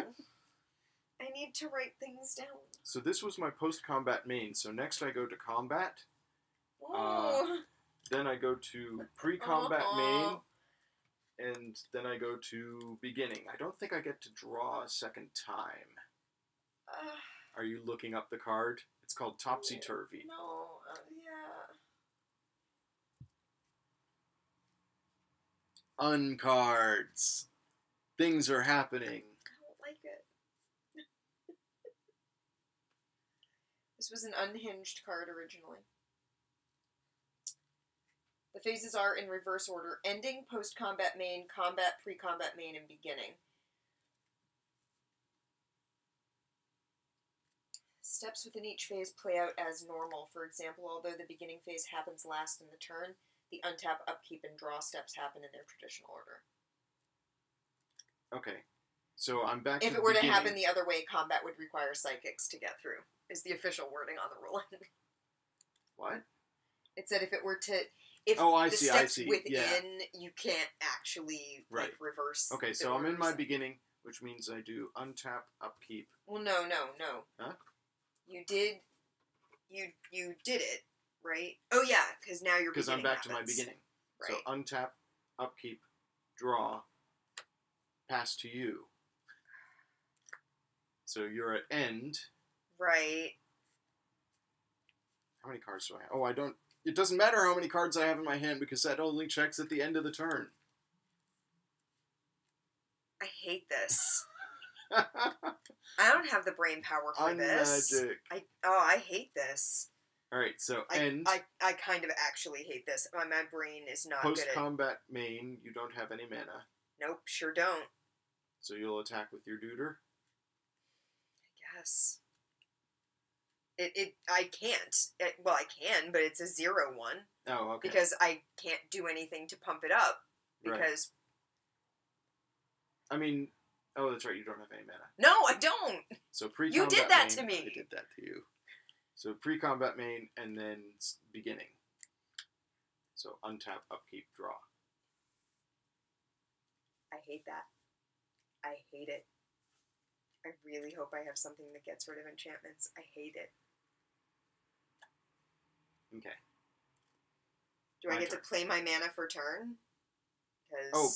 B: I need to write things down.
A: So this was my post-combat main. So next I go to combat.
B: Oh.
A: Then I go to pre-combat main. And then I go to beginning. I don't think I get to draw a second time. Are you looking up the card? It's called Topsy-Turvy.
B: No, yeah.
A: Uncards. Things are happening.
B: I don't like it. This was an unhinged card originally. The phases are in reverse order: ending, post-combat main, combat, pre-combat main, and beginning. Steps within each phase play out as normal. For example, although the beginning phase happens last in the turn, the untap, upkeep, and draw steps happen in their traditional order.
A: Okay. So I'm back to
B: If it were to happen the other way, combat would require psychics to get through, is the official wording on the rule.
A: What?
B: It said if it were to... If
A: I
B: the
A: see,
B: steps
A: I see.
B: within, you can't actually like, reverse.
A: Okay, so I'm in my beginning, which means I do untap, upkeep.
B: Well, no.
A: Huh?
B: You did it, right? Oh yeah, because now you're
A: because I'm back to my beginning.
B: Right.
A: So untap, upkeep, draw, pass to you. So you're at end.
B: Right.
A: How many cards do I have? Oh, I don't... It doesn't matter how many cards I have in my hand because that only checks at the end of the turn.
B: I hate this. I don't have the brain power for this.
A: Unmagic.
B: I hate this.
A: Alright, so end.
B: I kind of actually hate this. My brain is not good at...
A: Post-combat main, you don't have any mana.
B: Nope, sure don't.
A: So you'll attack with your Deuter?
B: I guess. I can't. Well, I can, but it's a 0-1.
A: Oh, okay.
B: Because I can't do anything to pump it up. Because...
A: Right. I mean... Oh, that's right, you don't have any mana.
B: No, I don't!
A: So pre-combat
B: You did that
A: main,
B: to me!
A: I did that to you. So pre-combat main, and then beginning. So untap, upkeep, draw.
B: I hate that. I hate it. I really hope I have something that gets rid of enchantments. I hate it.
A: Okay.
B: Do I get to play my mana for turn? Because...
A: Oh,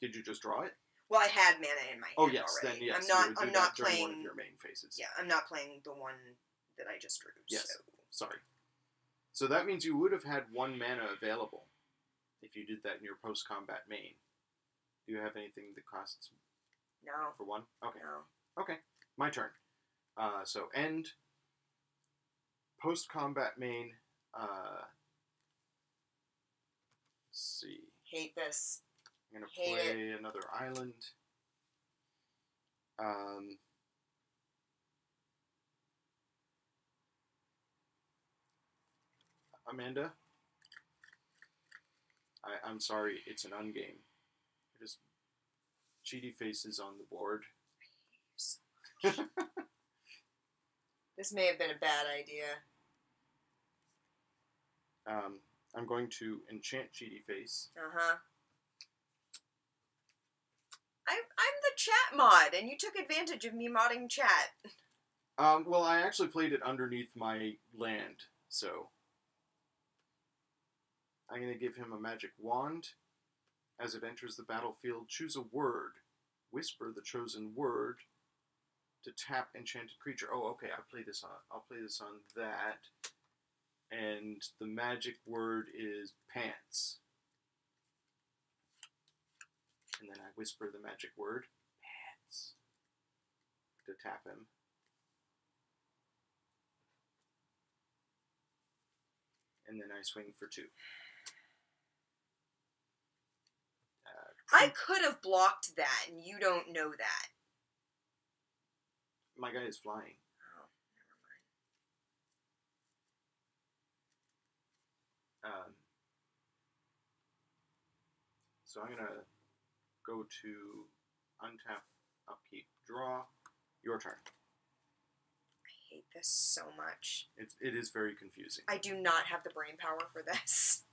A: did you just draw it?
B: Well, I had mana in my hand
A: already. Then yes.
B: I'm not playing
A: one of your main phases.
B: Yeah, I'm not playing the one that I just drew.
A: Yes.
B: So.
A: Sorry. So that means you would have had 1 mana available if you did that in your post-combat main. Do you have anything that costs?
B: No.
A: For 1? Okay.
B: No.
A: Okay. My turn. So end. Post-combat main. Let's see.
B: Hate this.
A: I'm going to play another island. Amanda? I'm sorry, it's an ungame. It is cheaty faces on the board.
B: This may have been a bad idea.
A: I'm going to enchant cheaty face.
B: Uh-huh. I'm the chat mod, and you took advantage of me modding chat.
A: Well, I actually played it underneath my land, so... I'm going to give him a magic wand. As it enters the battlefield, choose a word. Whisper the chosen word to tap enchanted creature. Oh, okay, I'll play this on that. And the magic word is pants. And then I whisper the magic word, pants, to tap him. And then I swing for 2.
B: I could have blocked that, and you don't know that.
A: My guy is flying.
B: Oh, never mind.
A: So I'm going to go to untap, upkeep, draw. Your turn.
B: I hate this so much.
A: It is very confusing.
B: I do not have the brain power for this.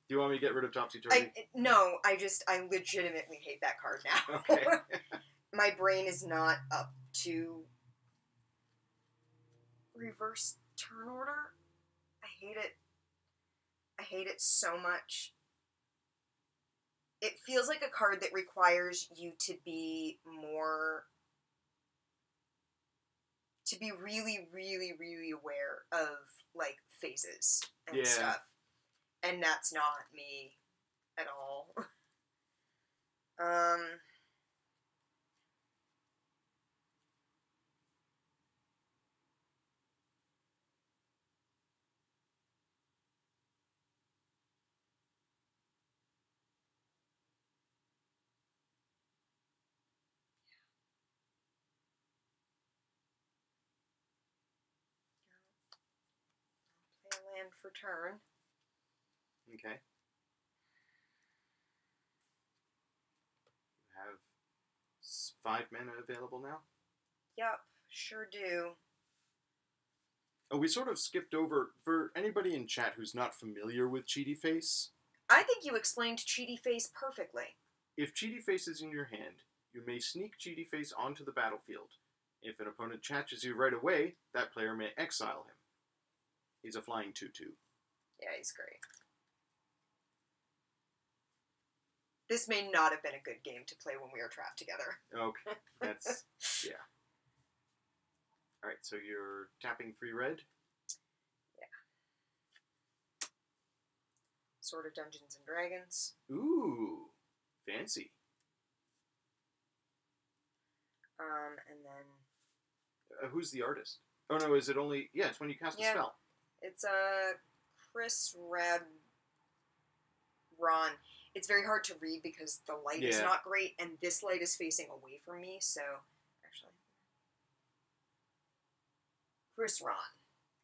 A: Do you want me to get rid of Topsy-Turvy?
B: No, I legitimately hate that card now.
A: Okay.
B: my brain is not up to reverse turn order. I hate it. I hate it so much. It feels like a card that requires you to be really, really, really aware of, like, phases and stuff. And that's not me at all. Play a land for turn.
A: Okay. You have 5 mana available now?
B: Yep, sure do.
A: Oh, we sort of skipped over, for anybody in chat who's not familiar with Cheaty Face.
B: I think you explained Cheaty Face perfectly.
A: If Cheaty Face is in your hand, you may sneak Cheaty Face onto the battlefield. If an opponent catches you right away, that player may exile him. He's a flying 2/2.
B: Yeah, he's great. This may not have been a good game to play when we were trapped together.
A: Okay, that's, yeah. Alright, so you're tapping 3 red?
B: Yeah. Sword of Dungeons and Dragons.
A: Ooh, fancy.
B: And then...
A: who's the artist? Oh no, is it only... Yeah, it's when you cast a spell.
B: It's Chris Ron. It's very hard to read because the light is not great, and this light is facing away from me, so... Actually... Chris Ron.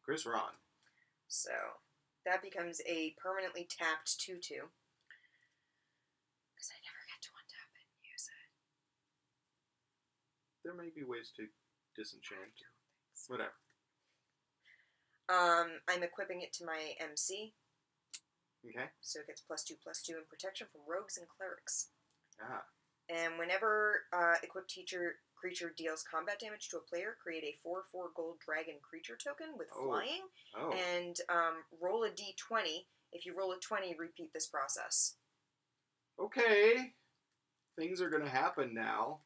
A: Chris Ron.
B: So, that becomes a permanently tapped 2/2. Because I never get to untap it and use it.
A: There may be ways to disenchant. Whatever.
B: I'm equipping it to my MC.
A: Okay.
B: So it gets +2/+2 in protection from rogues and clerics.
A: Ah.
B: And whenever equipped creature deals combat damage to a player, create a 4/4 gold dragon creature token with flying.
A: Oh.
B: And roll a d20. If you roll a 20, repeat this process.
A: Okay. Things are going to happen now.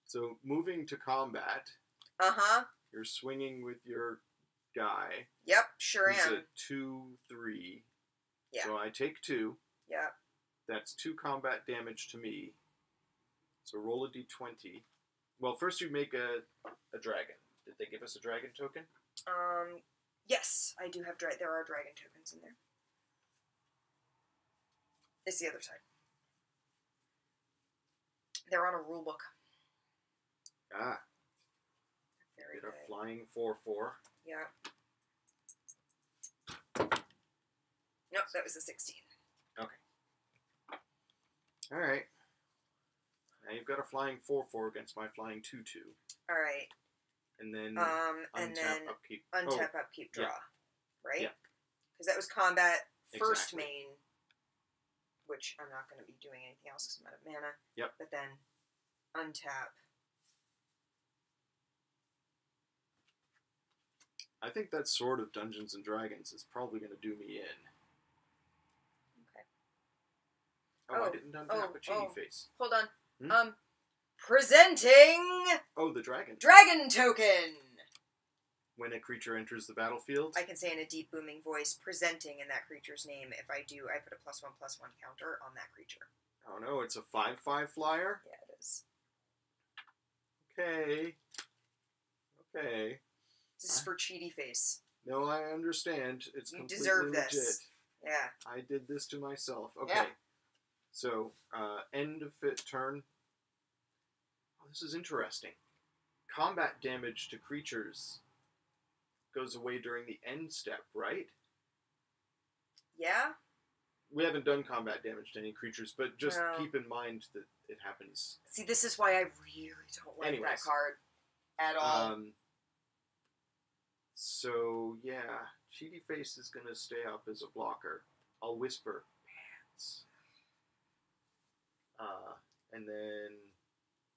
A: So moving to combat.
B: Uh-huh.
A: You're swinging with your guy.
B: Yep, sure
A: He's
B: am.
A: a 2/3.
B: Yeah.
A: So I take 2.
B: Yep.
A: That's 2 combat damage to me. So roll a d20. Well, first you make a dragon. Did they give us a dragon token?
B: Yes, I do have there are dragon tokens in there. It's the other side. They're on a rule book.
A: Ah.
B: Very
A: Get
B: good.
A: a flying 4/4.
B: Yeah. Nope, that was a 16.
A: Okay. Alright. Now you've got a flying 4/4 against my flying 2/2.
B: Alright.
A: And then
B: untap,
A: upkeep.
B: Untap, upkeep, draw.
A: Yeah.
B: Right?
A: Yeah.
B: Because that was combat first
A: Exactly.
B: main, which I'm not going to be doing anything else because I'm out of mana.
A: Yep.
B: But then untap.
A: I think that Sword of Dungeons and Dragons is probably going to do me in.
B: Okay.
A: Oh, I didn't untap a Cheaty Face.
B: Hold on.
A: Hmm?
B: Presenting
A: Oh, the dragon.
B: dragon token.
A: When a creature enters the battlefield.
B: I can say in a deep booming voice, presenting in that creature's name. If I do, I put a +1/+1 counter on that creature.
A: Oh no, it's a 5/5 flyer?
B: Yeah, it is.
A: Okay. Okay.
B: This is for Cheaty Face.
A: No, I understand. It's
B: You
A: completely
B: deserve this.
A: legit.
B: Yeah.
A: I did this to myself. Okay.
B: Yeah.
A: So, end of turn. Oh, this is interesting. Combat damage to creatures goes away during the end step, right?
B: Yeah?
A: We haven't done combat damage to any creatures, but just
B: No.
A: keep in mind that it happens.
B: See, this is why I really don't like that
A: Anyways.
B: card at all.
A: So, yeah, Cheaty Face is going to stay up as a blocker. I'll whisper, pants. And then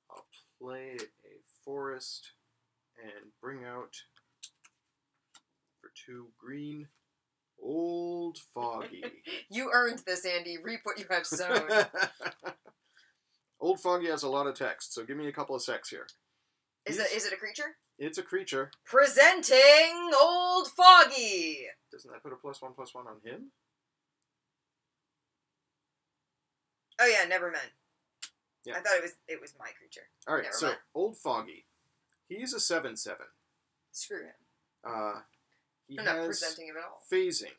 A: I'll play a forest and bring out for 2 green Old Foggy.
B: You earned this, Andy. Reap what you have sown.
A: Old Foggy has a lot of text, so give me a couple of secs here.
B: Is it a creature?
A: It's a creature.
B: Presenting Old Foggy!
A: Doesn't that put a +1/+1 on him?
B: Oh yeah, never mind.
A: Yeah.
B: I thought it was my creature.
A: Alright,
B: Never
A: so
B: mind.
A: Old Foggy. He's a 7/7.
B: Screw him.
A: He
B: I'm not
A: has
B: presenting him at all.
A: phasing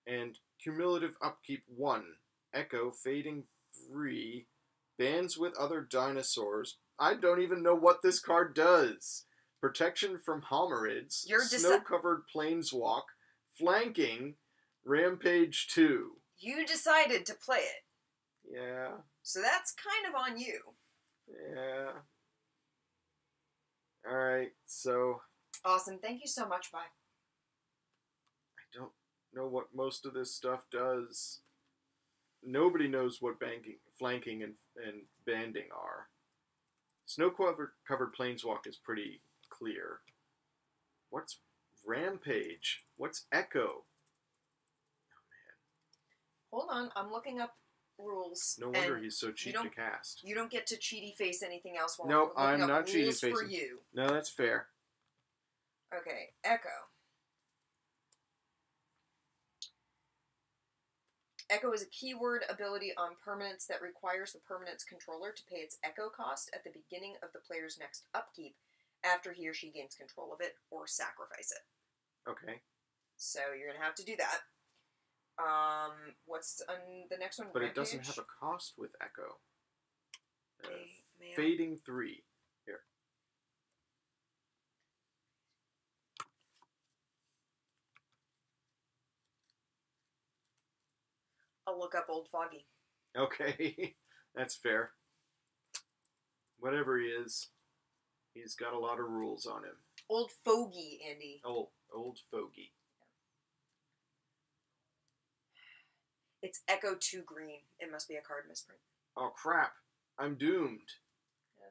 A: and cumulative upkeep 1, echo fading 3, bands with other dinosaurs. I don't even know what this card does. Protection from hominids, snow-covered planeswalk, flanking, rampage 2.
B: You decided to play it.
A: Yeah.
B: So that's kind of on you.
A: Yeah. Alright, so...
B: Awesome. Thank you so much. Bye.
A: I don't know what most of this stuff does. Nobody knows what flanking and banding are. Snow-covered planeswalk is pretty clear. What's rampage? What's echo? Oh, man.
B: Hold on. I'm looking up rules.
A: No wonder he's so cheap to cast.
B: You don't get to cheaty face anything else while
A: Nope,
B: I'm looking
A: I'm
B: up
A: not cheaty
B: rules
A: facing.
B: for you.
A: No, that's fair.
B: Okay, Echo. Echo is a keyword ability on permanents that requires the permanent's controller to pay its Echo cost at the beginning of the player's next upkeep after he or she gains control of it or sacrifice it.
A: Okay.
B: So you're going to have to do that. What's the next one?
A: But
B: Rampage?
A: it doesn't have a cost with Echo.
B: May I?
A: Fading 3. Here.
B: I'll look up Old Foggy.
A: Okay, that's fair. Whatever he is, he's got a lot of rules on him.
B: Old Fogey, Andy.
A: Old Fogey.
B: It's Echo 2 green. It must be a card misprint.
A: Oh, crap. I'm doomed.
B: Yeah.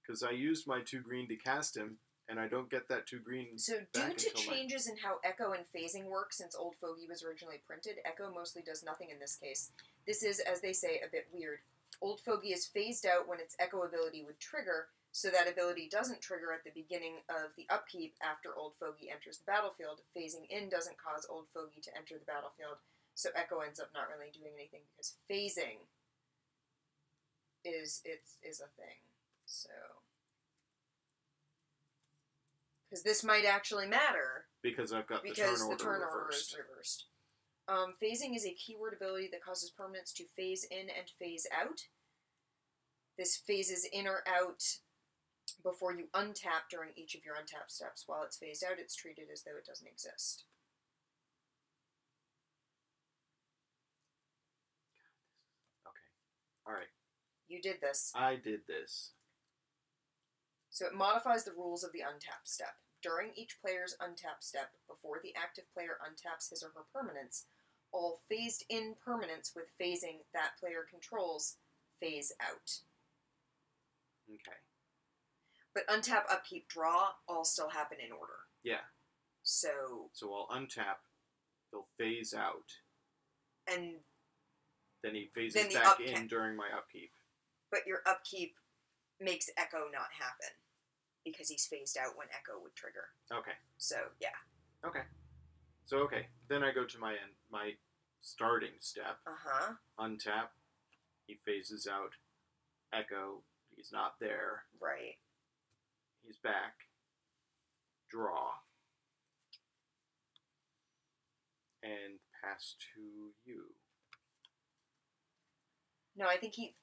A: Because I used my 2 green to cast him, and I don't get that 2 green.
B: So due to changes in how Echo and phasing work since Old Fogey was originally printed, Echo mostly does nothing in this case. This is, as they say, a bit weird. Old Fogey is phased out when its Echo ability would trigger, so that ability doesn't trigger at the beginning of the upkeep after Old Fogey enters the battlefield. Phasing in doesn't cause Old Fogey to enter the battlefield, so Echo ends up not really doing anything because phasing is a thing. So... because this might actually matter.
A: Because I've got the turn order reversed.
B: Is reversed. Phasing is a keyword ability that causes permanents to phase in and phase out. This phases in or out before you untap during each of your untap steps. While it's phased out, it's treated as though it doesn't exist.
A: Okay. Alright.
B: You did this.
A: I did this.
B: So it modifies the rules of the untap step. During each player's untap step, before the active player untaps his or her permanents, all phased-in permanents with phasing that player controls phase out.
A: Okay.
B: But untap, upkeep, draw all still happen in order.
A: Yeah.
B: So
A: I'll untap, he'll phase out,
B: and
A: then he phases back in during my upkeep.
B: But your upkeep makes Echo not happen, because he's phased out when Echo would trigger.
A: Okay.
B: So, yeah.
A: Okay. So, okay. Then I go to my starting step.
B: Uh-huh.
A: Untap. He phases out. Echo. He's not there.
B: Right.
A: He's back. Draw. And pass to you.
B: No, I think he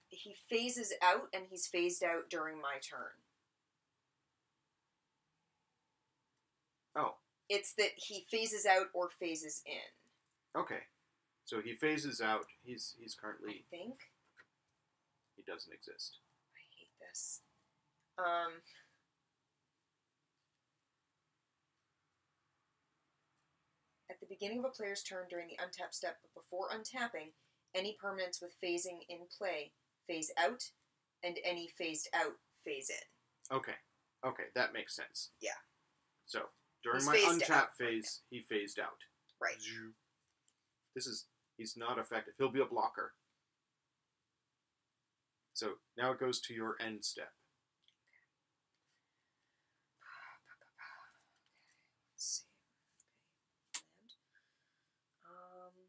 B: phases out, and he's phased out during my turn.
A: Oh.
B: It's that he phases out or phases in.
A: Okay. So he phases out. He's currently...
B: I think.
A: He doesn't exist.
B: I hate this. At the beginning of a player's turn during the untap step, but before untapping, any permanents with phasing in play phase out, and any phased out phase in.
A: Okay. Okay, that makes sense.
B: Yeah.
A: So, during
B: He's
A: my
B: phased
A: untap
B: out
A: phase, he phased out.
B: Right.
A: He's not effective. He'll be a blocker. So, now it goes to your end step.
B: Let's see. Land.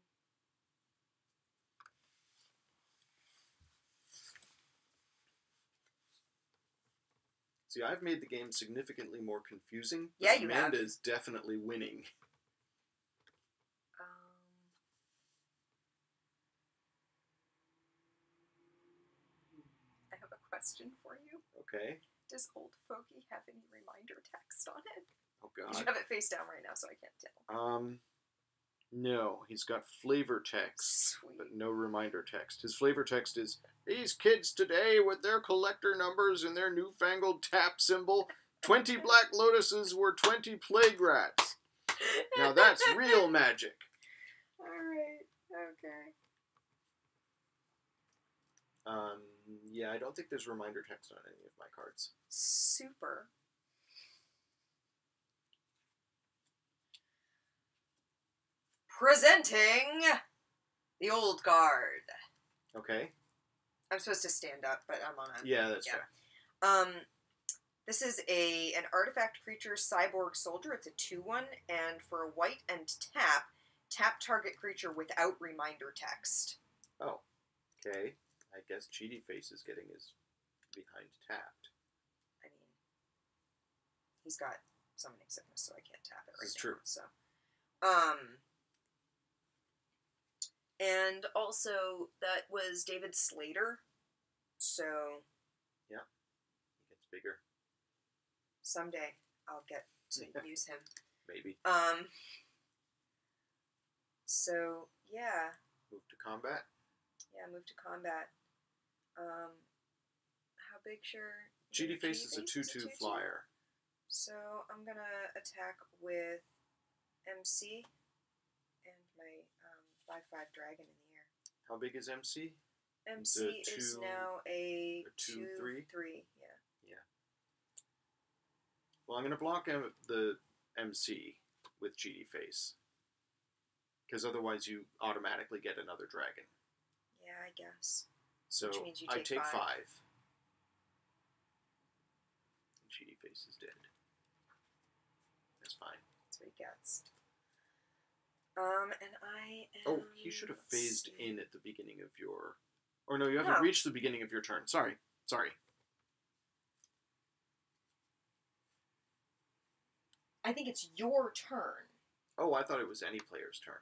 A: See, I've made the game significantly more confusing.
B: Yeah, you
A: Amanda
B: have.
A: is definitely winning.
B: I have a question for you.
A: Okay.
B: Does Old Fogey have any reminder text on it?
A: Oh, God.
B: You have it face down right now, so I can't tell.
A: No. He's got flavor text,
B: Sweet.
A: but no reminder text. His flavor text is, these kids today with their collector numbers and their newfangled tap symbol, 20 black lotuses were 20 plague rats. Now that's real magic.
B: Alright, okay.
A: Yeah, I don't think there's reminder text on any of my cards.
B: Super. Presenting the Old Guard.
A: Okay.
B: I'm supposed to stand up, but I'm on a...
A: Yeah, that's fair.
B: This is an artifact creature cyborg soldier. It's a 2/1, and for a white and tap target creature without reminder text.
A: Oh, okay. I guess Cheaty Face is getting his behind tapped.
B: I mean, he's got summoning sickness, so I can't tap it right
A: This is
B: now.
A: true.
B: So, and also that was David Slater. So,
A: yeah, he gets bigger.
B: Someday I'll get to use him.
A: Maybe.
B: So yeah.
A: Move to combat.
B: Yeah, move to combat. How big? Sure.
A: Cheaty Face is a 2/2 flyer.
B: So I'm gonna attack with MC and my 5/5 dragon in the air.
A: How big is MC?
B: MC is now a
A: 2/3.
B: 3. Yeah.
A: Yeah. Well, I'm gonna block the MC with Cheaty Face, because otherwise you automatically get another dragon.
B: Yeah, I guess.
A: So
B: which means you
A: I take 5.
B: 5.
A: And Cheaty Face is dead. That's fine.
B: That's what he gets. And I am...
A: Oh, he should have phased in at the beginning of your... Or no, you haven't reached the beginning of your turn. Sorry.
B: I think it's your turn.
A: Oh, I thought it was any player's turn.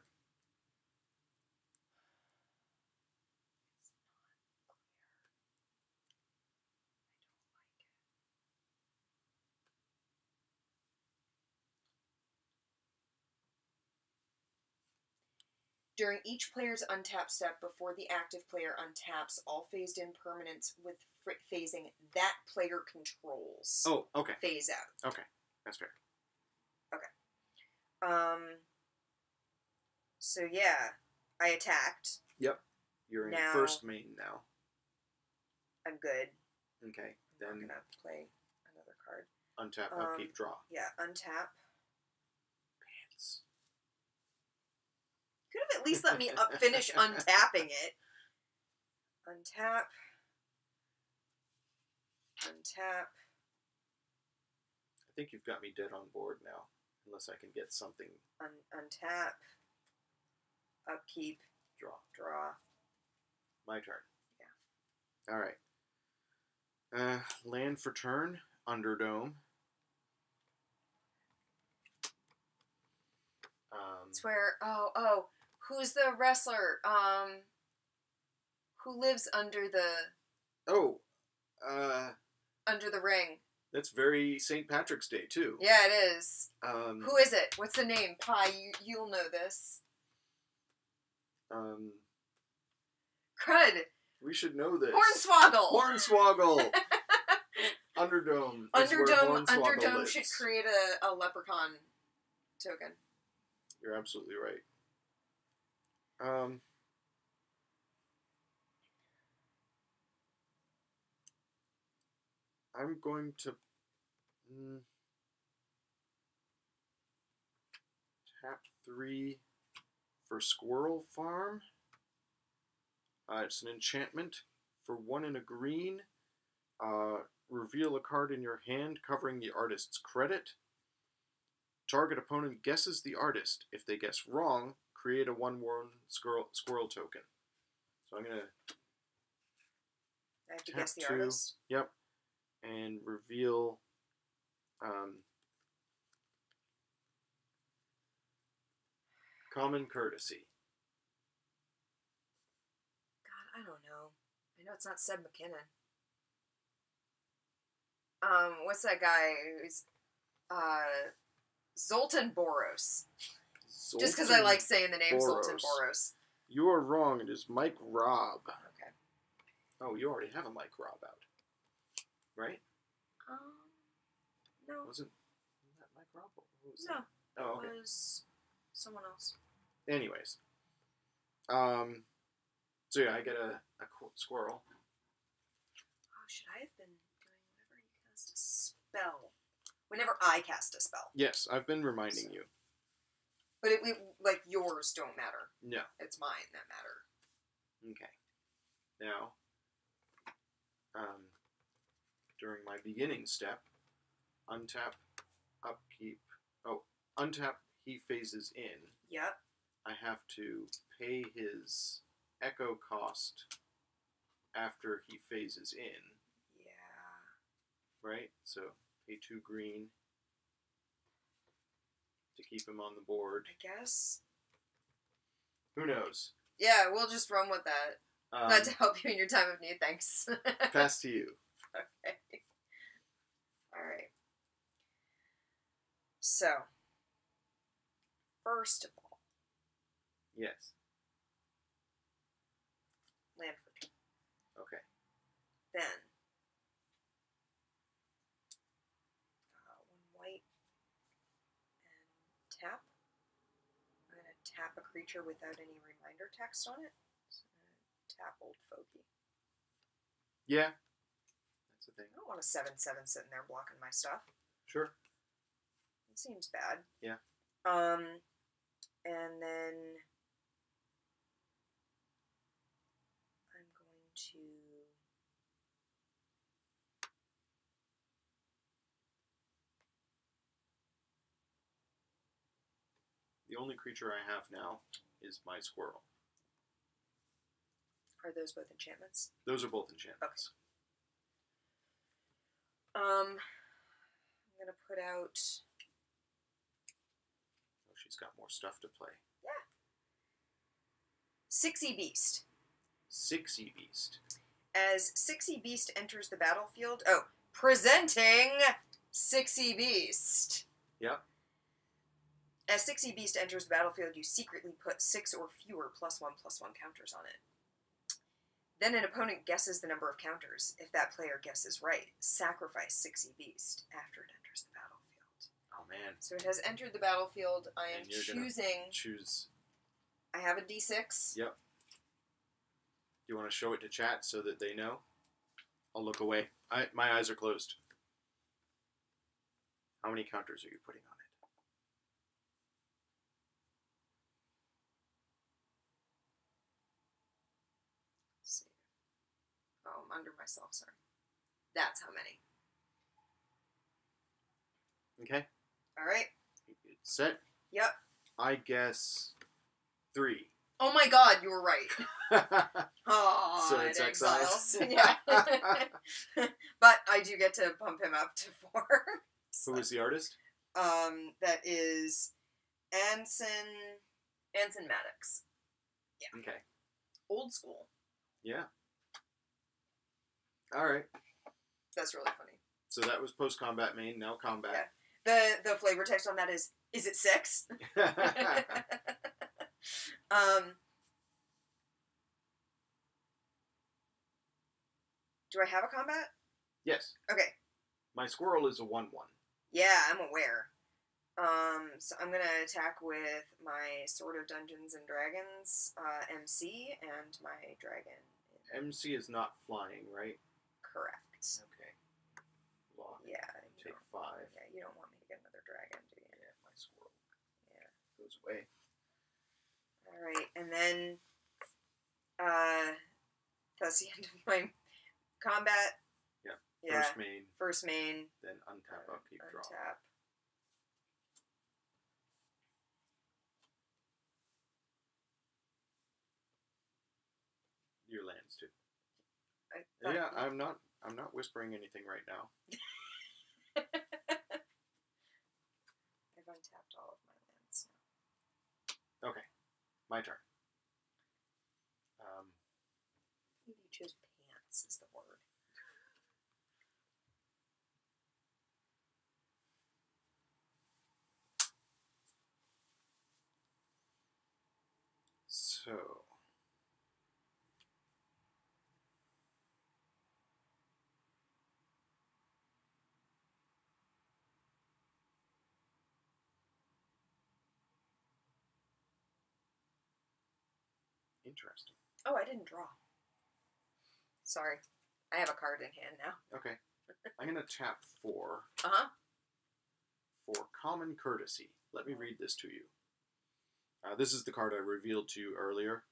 B: During each player's untap step before the active player untaps, all phased-in permanents with phasing that player controls.
A: Oh, okay.
B: Phase out.
A: Okay, that's fair.
B: Okay. So yeah, I attacked.
A: Yep. You're in first main now.
B: I'm good.
A: Okay,
B: I'm gonna play another card.
A: Untap, upkeep, draw.
B: Yeah, untap.
A: Pants.
B: Could have at least let me finish untapping it. Untap. Untap.
A: I think you've got me dead on board now, unless I can get something.
B: Untap. Upkeep. Draw.
A: My turn.
B: Yeah.
A: All right. Land for turn. Underdome.
B: It's where who's the wrestler? Who lives under the under the ring?
A: That's very St. Patrick's Day too.
B: Yeah, it is.
A: Who
B: is it? What's the name? Pie, you'll know this. Crud.
A: We should know this.
B: Hornswoggle.
A: Underdome.
B: Underdome should create a leprechaun token.
A: You're absolutely right. I'm going to tap 3 for Squirrel Farm. It's an enchantment for 1 and a green. Reveal a card in your hand covering the artist's credit. Target opponent guesses the artist. If they guess wrong, create a 1/1 squirrel token. So I'm going to...
B: I have to guess the
A: 2,
B: artist?
A: Yep. And reveal... Common Courtesy.
B: God, I don't know. I know it's not Seb McKinnon. What's that guy who's... Zoltan Boros. Just because I like saying the name Zoltan Boros.
A: You are wrong. It is Mike Robb.
B: Okay.
A: Oh, you already have a Mike Robb out. Right?
B: No.
A: Wasn't that Mike Robb?
B: No.
A: Oh, okay.
B: It was someone else.
A: Anyways. So yeah, I get a squirrel.
B: Oh, should I have been doing whenever you cast a spell? Whenever I cast a spell.
A: Yes, I've been reminding you.
B: But like yours don't matter.
A: No.
B: It's mine that matter.
A: Okay. Now, during my beginning step, untap, upkeep. Oh, untap, he phases in.
B: Yep.
A: I have to pay his echo cost after he phases in.
B: Yeah.
A: Right? So, pay 2 green to keep him on the board.
B: I guess.
A: Who knows?
B: Yeah, we'll just run with that. Glad to help you in your time of need, thanks.
A: Pass to you.
B: Okay. Alright. So, first of all.
A: Yes.
B: Land for 2.
A: Okay.
B: Then, 1 white and tap. I'm going to tap a creature without any reminder text on it. So I'm going to tap Old Fogey.
A: Yeah. That's the thing.
B: I don't want a 7/7 sitting there blocking my stuff.
A: Sure.
B: It seems bad.
A: Yeah.
B: And then I'm going to
A: The only creature I have now is my squirrel.
B: Are those both enchantments?
A: Those are both enchantments.
B: Okay. I'm gonna put out.
A: Oh, she's got more stuff to play.
B: Yeah. 6E Beast.
A: 6E Beast.
B: As 6E Beast enters the battlefield. Oh, presenting 6E Beast.
A: Yep.
B: As 6E Beast enters the battlefield, you secretly put 6 or fewer +1/+1 counters on it. Then an opponent guesses the number of counters. If that player guesses right, sacrifice 6E Beast after it enters the battlefield.
A: Oh, man.
B: So it has entered the battlefield. I am choosing...
A: Choose...
B: I have a D6.
A: Yep. You want to show it to chat so that they know? I'll look away. My eyes are closed. How many counters are you putting on it?
B: Let's see. Oh, I'm under myself, sorry. That's how many.
A: Okay.
B: All right.
A: It's set.
B: Yep.
A: I guess 3.
B: Oh my god, you were right. Oh,
A: so it's exiles.
B: Yeah. But I do get to bump him up to 4.
A: So. Who is the artist?
B: That is Anson Maddox. Yeah.
A: Okay.
B: Old school.
A: Yeah. All right.
B: That's really funny.
A: So that was post-combat main, now combat.
B: Yeah. The flavor text on that is it 6? Do I have a combat?
A: Yes.
B: Okay.
A: My squirrel is a 1/1.
B: Yeah, I'm aware. So I'm gonna attack with my Sword of Dungeons and Dragons, MC, and my dragon.
A: MC is not flying, right?
B: Correct.
A: Okay. block.
B: Yeah.
A: Take 5.
B: Yeah, you don't want me to get another dragon, do you?
A: Yeah, my squirrel.
B: Yeah.
A: Goes away.
B: Alright, and then that's the end of my combat.
A: Yeah.
B: Yeah.
A: First main.
B: Main.
A: Then untap, upkeep, draw.
B: Untap.
A: Your lands too.
B: Yeah,
A: I'm not whispering anything right now.
B: I've untapped all of my lands now.
A: Okay, my turn.
B: Maybe you chose pants is the word.
A: So. Interesting.
B: Oh, I didn't draw. Sorry. I have a card in hand now.
A: Okay. I'm going to tap 4
B: Uh-huh.
A: for common courtesy. Let me read this to you. This is the card I revealed to you earlier,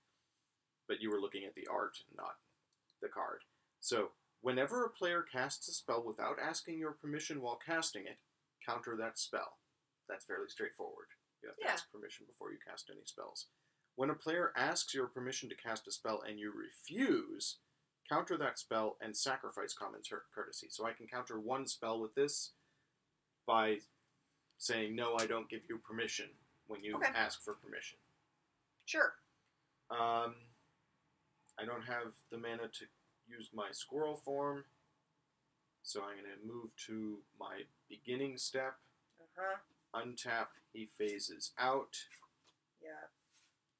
A: but you were looking at the art, not the card. So, whenever a player casts a spell without asking your permission while casting it, counter that spell. That's fairly straightforward. You have to ask permission before you cast any spells. When a player asks your permission to cast a spell and you refuse, counter that spell and sacrifice common courtesy. So I can counter one spell with this by saying, no, I don't give you permission when you ask for permission.
B: Sure.
A: I don't have the mana to use my squirrel form, so I'm going to move to my beginning step. Untap, he phases out.
B: Yeah.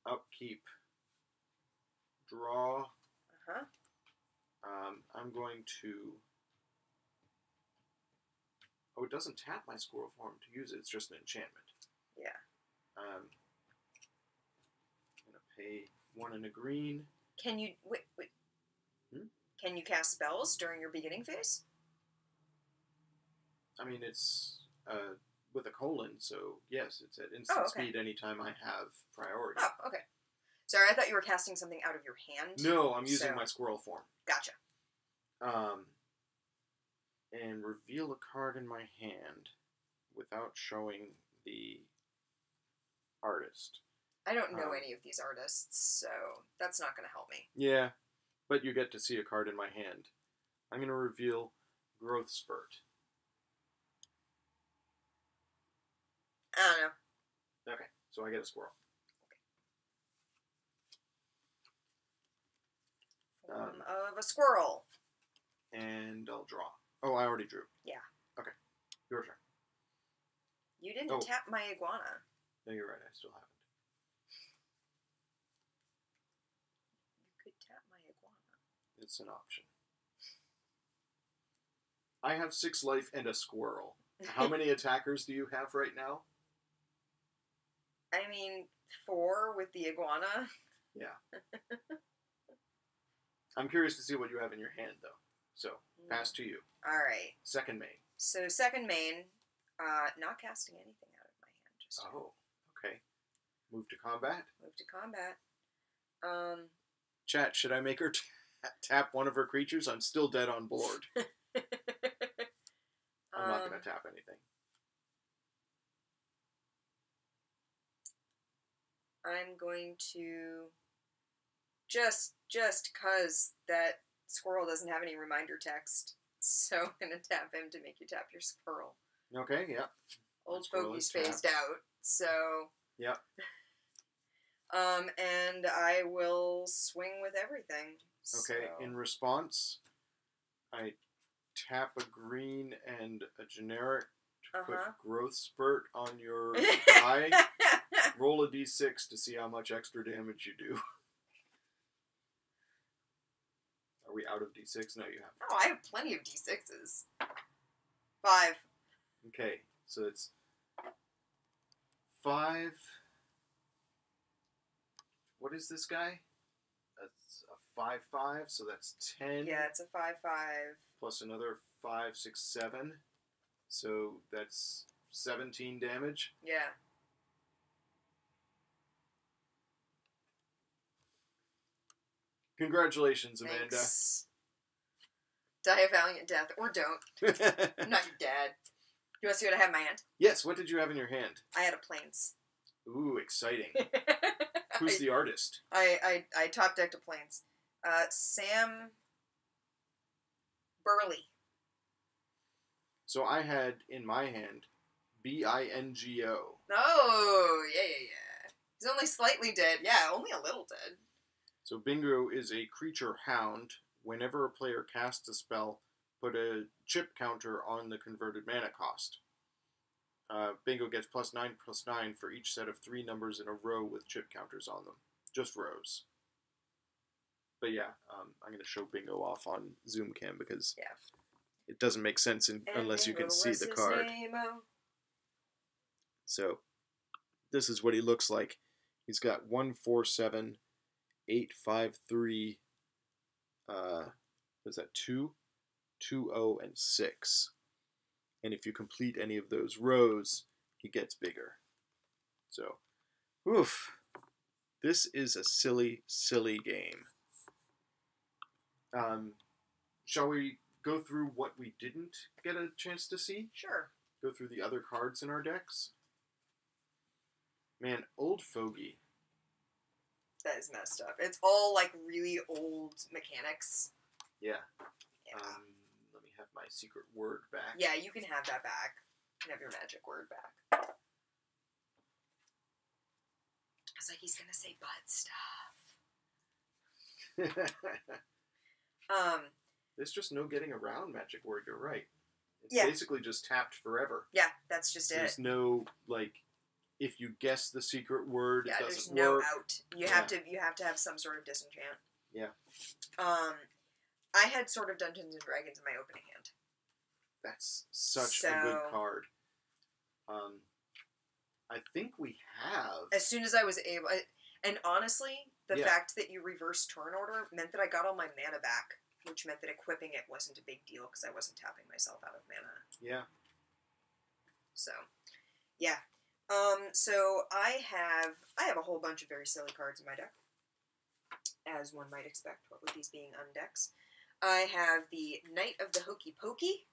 A: Upkeep, draw. I'm going to... Oh, it doesn't tap my squirrel form to use it. It's just an enchantment.
B: Yeah.
A: I'm going to pay 1 and a green.
B: Can you... Wait. Can you cast spells during your beginning phase?
A: I mean, it's with a colon, so yes, it's at instant speed anytime I have priority.
B: Oh, okay. Sorry, I thought you were casting something out of your hand.
A: No, I'm using my squirrel form.
B: Gotcha.
A: And reveal a card in my hand without showing the artist.
B: I don't know any of these artists, so that's not going to help me.
A: Yeah, but you get to see a card in my hand. I'm going to reveal Growth Spurt.
B: I don't know.
A: Okay, so I get a squirrel.
B: Form of a squirrel.
A: And I'll draw. Oh, I already drew.
B: Yeah.
A: Okay, your turn.
B: You didn't tap my iguana.
A: No, you're right. I still haven't.
B: You could tap my iguana.
A: It's an option. I have 6 life and a squirrel. How many attackers do you have right now?
B: I mean, 4 with the iguana.
A: Yeah. I'm curious to see what you have in your hand, though. So, pass to you.
B: All right.
A: Second main.
B: So, second main, not casting anything out of my hand. Just
A: okay. Move to combat.
B: Move to combat.
A: Chat, should I make her tap one of her creatures? I'm still dead on board. I'm not going to tap anything.
B: I'm going to just cause that squirrel doesn't have any reminder text, so I'm going to tap him to make you tap your squirrel.
A: Okay, yeah.
B: Old Fogey's phased out, so...
A: Yep.
B: And I will swing with everything.
A: Okay,
B: so.
A: In response, I tap a green and a generic to put Growth Spurt on your die. Roll a d6 to see how much extra damage you do. Are we out of d6? No, you have.
B: Oh, I have plenty of d6s. 5.
A: Okay, so it's 5. What is this guy? That's a 5/5, so that's 10.
B: Yeah, it's a 5/5.
A: Plus another 5, 6, 7. So that's 17 damage.
B: Yeah.
A: Congratulations, Amanda.
B: Thanks. Die a valiant death, or don't. I'm not your dad. You want to see what I have in my hand?
A: Yes, what did you have in your hand?
B: I had a Plains.
A: Ooh, exciting. Who's the artist?
B: I top decked a Plains. Sam Burley.
A: So I had in my hand Bingo.
B: Oh, yeah. He's only slightly dead. Yeah, only a little dead.
A: So Bingo is a creature hound. Whenever a player casts a spell, put a chip counter on the converted mana cost. Bingo gets +9/+9 for each set of 3 numbers in a row with chip counters on them. Just rows. But yeah, I'm going to show Bingo off on Zoom Cam because it doesn't make sense unless you can see the card. So this is what he looks like. He's got 1, 4, 7, 8, 5, 3. Was that 2, 2, 0, and 6? And if you complete any of those rows, he gets bigger. So, oof. This is a silly, silly game. Shall we go through what we didn't get a chance to see?
B: Sure.
A: Go through the other cards in our decks? Man, Old Fogey.
B: That is messed up. It's all, like, really old mechanics.
A: Yeah.
B: Yeah.
A: Let me have my secret word back.
B: Yeah, you can have that back. You can have your magic word back. It's like he's gonna say butt stuff.
A: There's just no getting around magic word, you're right. It's
B: yeah.
A: basically just tapped forever.
B: Yeah, that's just
A: There's no, like, if you guess the secret word, it doesn't work.
B: There's no out. You have to have some sort of disenchant.
A: Yeah.
B: I had Sword of Dungeons and Dragons in my opening hand.
A: That's such a good card. I think we have.
B: As soon as I was able, and honestly, the fact that you reversed turn order meant that I got all my mana back, which meant that equipping it wasn't a big deal because I wasn't tapping myself out of mana.
A: Yeah.
B: So, yeah. So I have a whole bunch of very silly cards in my deck, as one might expect, what with these being undecks. I have the Knight of the Hokey Pokey.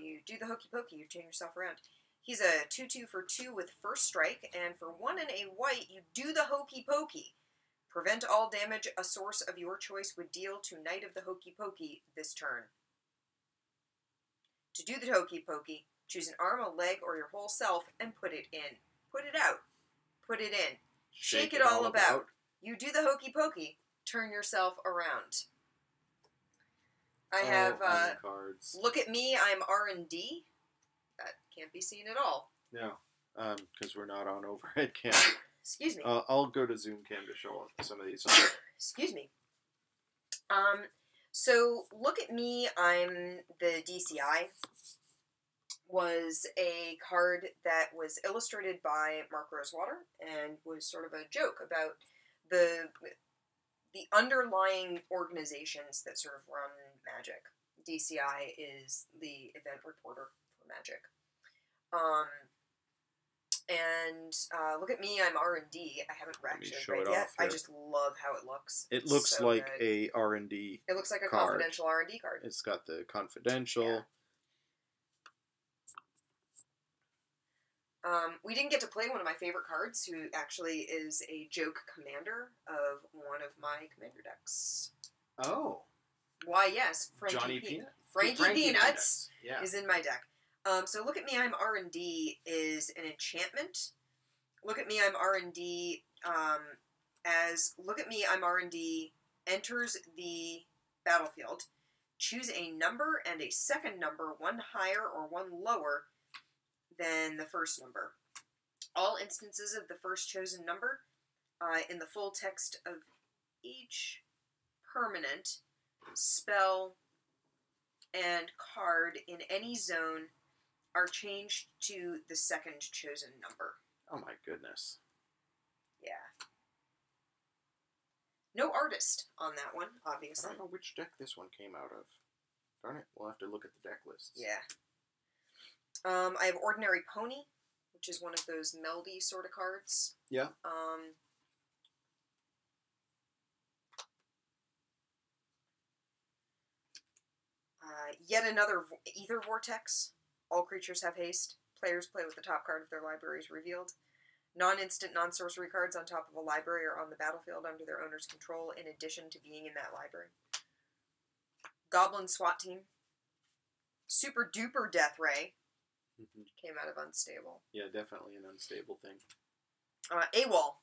B: You do the Hokey Pokey, you turn yourself around. He's a 2/2 for 2 with first strike, and for 1 and a white, you do the Hokey Pokey. Prevent all damage a source of your choice would deal to Knight of the Hokey Pokey this turn. To do the Hokey Pokey, choose an arm, a leg, or your whole self, and put it in. Put it out. Put it in. Shake it all about. You do the Hokey Pokey. Turn yourself around. I have,
A: cards.
B: Look at me, I'm R&D. That can't be seen at all.
A: No, because we're not on overhead cam.
B: Excuse me.
A: I'll go to Zoom Cam to show some of these.
B: Excuse me. So, Look at Me, I'm the DCI was a card that was illustrated by Mark Rosewater and was sort of a joke about the underlying organizations that sort of run Magic. DCI is the event reporter for Magic. Look at me, I'm R&D. I haven't actually read it yet. I just love how it looks.
A: It looks so like good. A R&D
B: It looks like a
A: card.
B: confidential R&D card.
A: It's got the confidential.
B: Yeah. We didn't get to play one of my favorite cards, who actually is a joke commander of one of my commander decks.
A: Oh.
B: Why, yes.
A: Frankie Peanuts
B: is in my deck. So Look at Me, I'm R&D is an enchantment. Look at Me, I'm R&D as Look at Me, I'm R&D enters the battlefield. Choose a number and a second number, one higher or one lower than the first number. All instances of the first chosen number in the full text of each permanent, spell, and card in any zone are changed to the second chosen number.
A: Oh my goodness.
B: Yeah. No artist on that one, obviously.
A: I don't know which deck this one came out of. Darn it. We'll have to look at the deck lists.
B: Yeah. I have Ordinary Pony, which is one of those meldy sort of cards.
A: Yeah.
B: Yet another Ether Vortex. All creatures have haste. Players play with the top card of their libraries revealed. Non-instant, non-sorcery cards on top of a library are on the battlefield under their owner's control, in addition to being in that library. Goblin SWAT Team. Super Duper Death Ray. Came out of Unstable.
A: Yeah, definitely an unstable thing.
B: AWOL,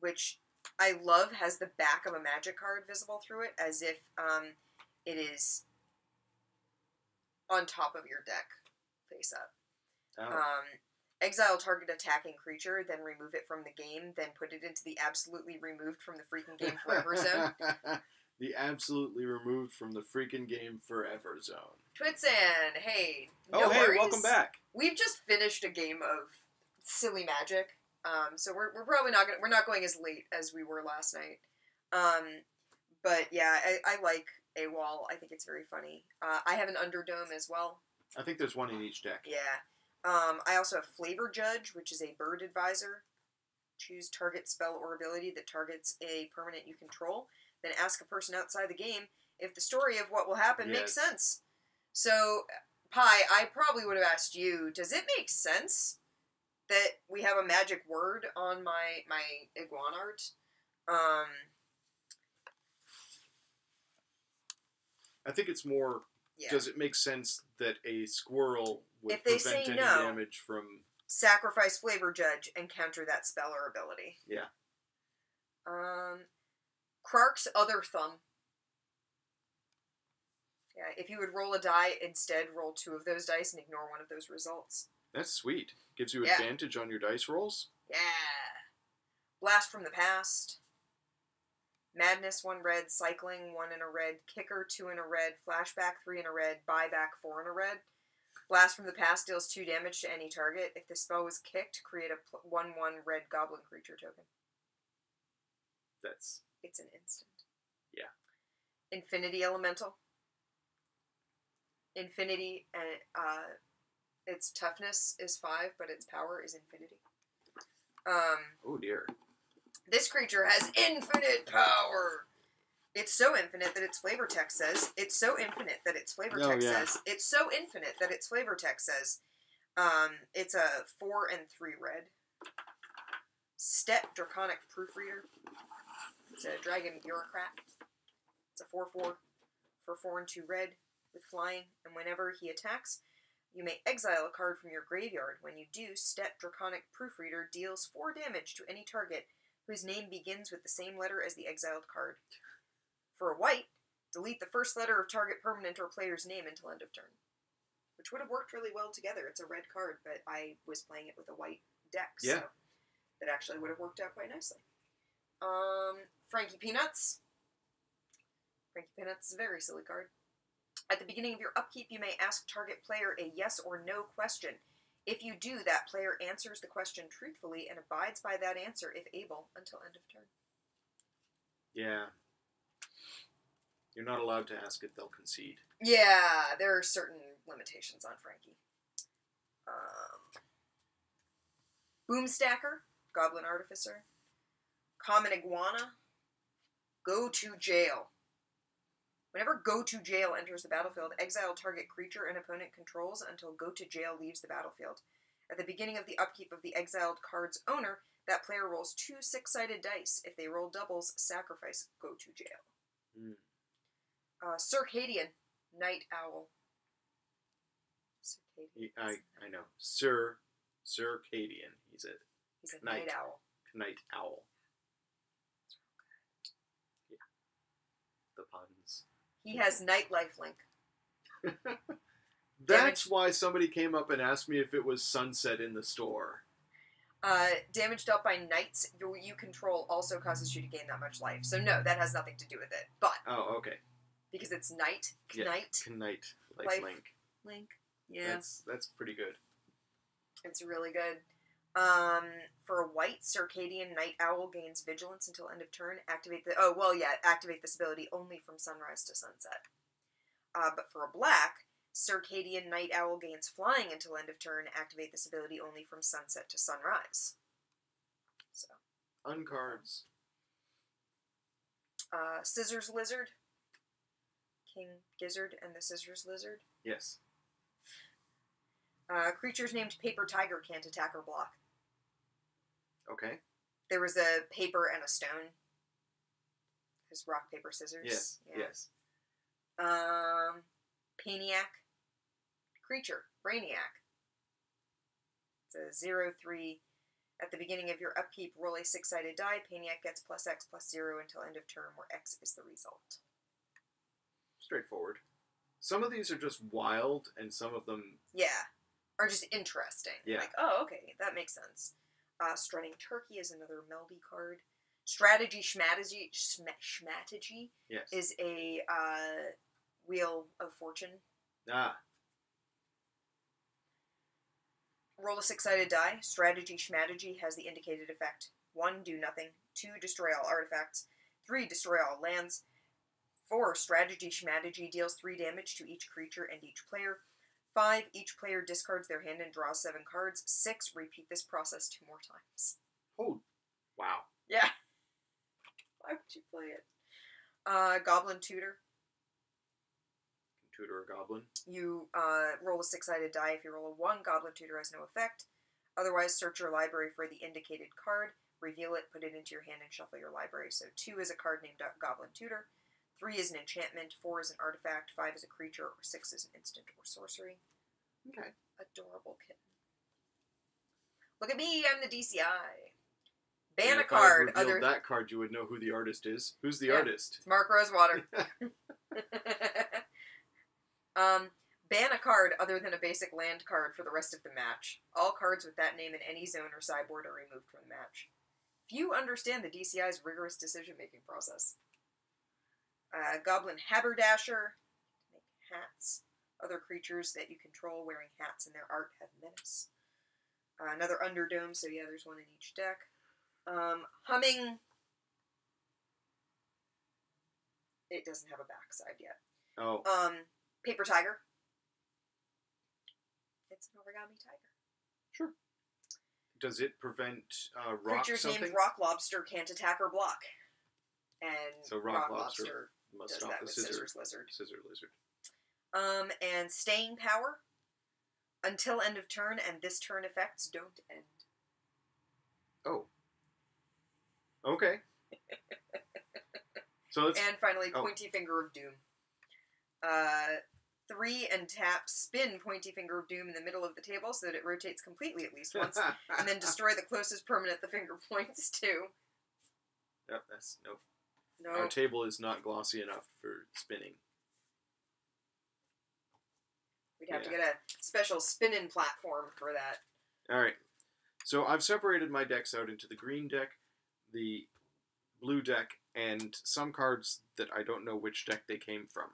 B: which I love, has the back of a magic card visible through it, as if it is on top of your deck, face up.
A: Oh.
B: Exile target attacking creature, then remove it from the game, then put it into the absolutely removed from the freaking game forever zone.
A: The absolutely removed from the freaking game forever zone.
B: Twitson, hey.
A: Oh, hey,
B: worries.
A: welcome back.
B: We've just finished a game of silly magic, so we're probably not we're not going as late as we were last night. But yeah, I like AWOL. I think it's very funny. I have an Underdome as well.
A: I think there's one in each deck.
B: Yeah. I also have Flavor Judge, which is a bird advisor. Choose target spell or ability that targets a permanent you control. Then ask a person outside the game if the story of what will happen makes sense. So, Pi, I probably would have asked you, does it make sense that we have a magic word on my iguana art?
A: I think it's more, does it make sense that a squirrel would
B: if they
A: prevent
B: say
A: any
B: no,
A: damage from...
B: Sacrifice Flavor Judge and counter that spell or ability.
A: Yeah.
B: Krark's Other Thumb. Yeah, if you would roll a die, instead roll 2 of those dice and ignore one of those results.
A: That's sweet. Gives you advantage on your dice rolls?
B: Yeah. Blast from the Past. Madness, 1 red. Cycling, 1 in a red. Kicker, 2 in a red. Flashback, 3 in a red. Buyback, 4 in a red. Blast from the Past deals 2 damage to any target. If the spell was kicked, create a 1/1 red goblin creature token. It's an instant.
A: Yeah.
B: Infinity Elemental. Infinity, its toughness is 5, but its power is infinity.
A: Oh dear.
B: This creature has infinite power! It's so infinite that its flavor text says. It's so infinite that its flavor text says. It's so infinite that its flavor text says. It's a 4 and 3 red. Step Draconic Proofreader. It's a dragon bureaucrat. It's a 4/4 for 4 and 2 red with flying, and whenever he attacks, you may exile a card from your graveyard. When you do, Step Draconic Proofreader deals 4 damage to any target whose name begins with the same letter as the exiled card. For a white, delete the first letter of target permanent or player's name until end of turn. Which would have worked really well together. It's a red card, but I was playing it with a white deck, so that actually would have worked out quite nicely. Frankie Peanuts. Frankie Peanuts is a very silly card. At the beginning of your upkeep, you may ask target player a yes or no question. If you do, that player answers the question truthfully and abides by that answer, if able, until end of turn.
A: Yeah. You're not allowed to ask it, they'll concede.
B: Yeah, there are certain limitations on Frankie. Boomstacker, Goblin Artificer. Common Iguana. Go to Jail. Whenever Go to Jail enters the battlefield, exile target creature an opponent controls until Go to Jail leaves the battlefield. At the beginning of the upkeep of the exiled card's owner, that player rolls 2 6-sided dice. If they roll doubles, sacrifice Go to Jail. Circadian, Night Owl. Circadian.
A: I know. Circadian. He's
B: a night owl.
A: Night owl. Yeah. The puns.
B: He has Nightlife Link.
A: That's why somebody came up and asked me if it was sunset in the store.
B: Damage dealt by knights you control also causes you to gain that much life. So no, that has nothing to do with it. But
A: okay.
B: Because it's night,
A: Knight, life
B: link. Yeah,
A: that's pretty good.
B: It's really good. For a white, Circadian Night Owl gains vigilance until end of turn. Activate this ability only from sunrise to sunset. But for a black, Circadian Night Owl gains flying until end of turn. Activate this ability only from sunset to sunrise. So.
A: Uncards.
B: Scissors Lizard. King Gizzard and the Scissors Lizard.
A: Yes.
B: Creatures named Paper Tiger can't attack or block.
A: Okay.
B: There was a paper and a stone. There's rock, paper, scissors.
A: Yes.
B: Yeah.
A: Yes.
B: Paniac. Creature. Brainiac. It's a 0/3. At the beginning of your upkeep, roll a 6-sided die. Paniac gets +X/+0 until end of turn, where X is the result.
A: Straightforward. Some of these are just wild, and some of them...
B: Yeah. Are just interesting.
A: Yeah.
B: Like, oh, okay, that makes sense. Strutting Turkey is another Melody card. Strategy Schmattagy
A: Yes.
B: is a Wheel of Fortune.
A: Ah.
B: Roll a 6-sided die. Strategy Schmattagy has the indicated effect. 1, do nothing. 2, destroy all artifacts. 3, destroy all lands. 4, Strategy Schmattagy deals 3 damage to each creature and each player. 5, each player discards their hand and draws 7 cards. 6, repeat this process 2 more times.
A: Oh, wow.
B: Yeah. Why would you play it? Goblin Tutor.
A: Tutor a goblin.
B: You roll a 6-sided die. If you roll a 1, Goblin Tutor has no effect. Otherwise, search your library for the indicated card, reveal it, put it into your hand, and shuffle your library. So 2 is a card named Goblin Tutor. 3 is an enchantment. 4 is an artifact. 5 is a creature. Or 6 is an instant or sorcery.
A: Okay.
B: Adorable kitten. Look at me, I'm the DCI. Ban
A: And
B: a
A: if
B: card.
A: I revealed that card, you would know who the artist is. Who's the artist?
B: It's Mark Rosewater. Ban a card other than a basic land card for the rest of the match. All cards with that name in any zone or sideboard are removed from the match. Few understand the DCI's rigorous decision-making process. Goblin Haberdasher. Make hats. Other creatures that you control wearing hats in their art have menace. Another Underdome, so yeah, there's one in each deck. Humming. It doesn't have a backside yet.
A: Oh.
B: Paper Tiger. It's an origami tiger.
A: Sure. Does it prevent rock
B: Creatures
A: something?
B: named Rock Lobster can't attack or block. And
A: So Rock Lobster must
B: does
A: stop
B: that
A: the
B: with
A: Scissor
B: Lizard.
A: Lizard.
B: And Staying Power. Until end of turn, and this turn effects don't end.
A: Oh. Okay. So let's...
B: And finally, Pointy Finger of Doom. 3 and tap, spin Pointy Finger of Doom in the middle of the table so that it rotates completely at least once, and then destroy the closest permanent the finger points to.
A: Yep, that's... Nope.
B: No.
A: Our table is not glossy enough for spinning.
B: We'd have to get a special spinning platform for that.
A: Alright. So I've separated my decks out into the green deck, the blue deck, and some cards that I don't know which deck they came from.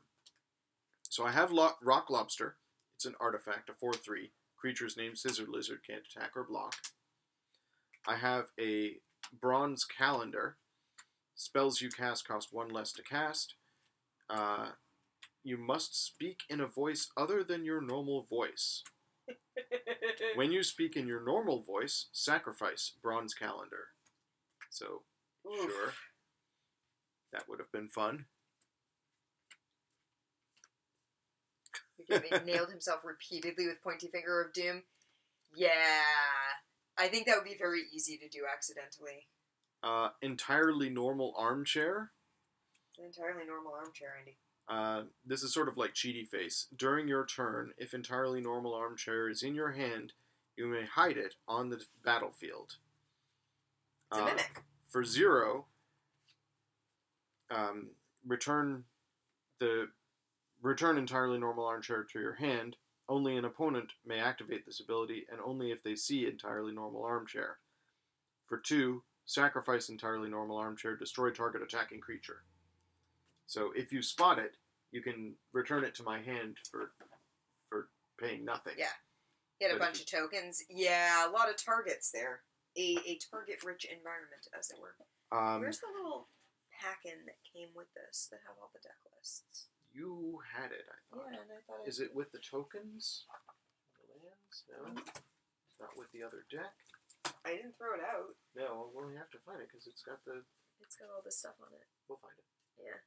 A: So I have Rock Lobster. It's an artifact, a 4/3. Creatures named Scissor Lizard can't attack or block. I have a Bronze Calendar. Spells you cast cost 1 less to cast. You must speak in a voice other than your normal voice. When you speak in your normal voice, sacrifice Bronze Calendar. So,
B: Oof.
A: sure. That would have been fun.
B: Nailed himself repeatedly with Pointy Finger of Doom. Yeah. I think that would be very easy to do accidentally.
A: Entirely Normal Armchair.
B: It's an entirely normal armchair, Andy.
A: This is sort of like Cheaty Face. During your turn, if Entirely Normal Armchair is in your hand, you may hide it on the battlefield.
B: It's a mimic.
A: For 0, return Entirely Normal Armchair to your hand. Only an opponent may activate this ability, and only if they see Entirely Normal Armchair. For 2, sacrifice Entirely Normal Armchair, destroy target attacking creature. So if you spot it, you can return it to my hand for paying nothing.
B: Yeah. Get a bunch of tokens. Yeah, a lot of targets there. A target-rich environment, as it were. Where's the little pack-in that came with this that have all the deck lists.
A: You had it, I thought.
B: Yeah, and I thought
A: Is it with the tokens? The lands? No. It's not with the other deck.
B: I didn't throw it out.
A: No, we'll have to find it because it's got the...
B: It's got all this stuff on it.
A: We'll find it.
B: Yeah.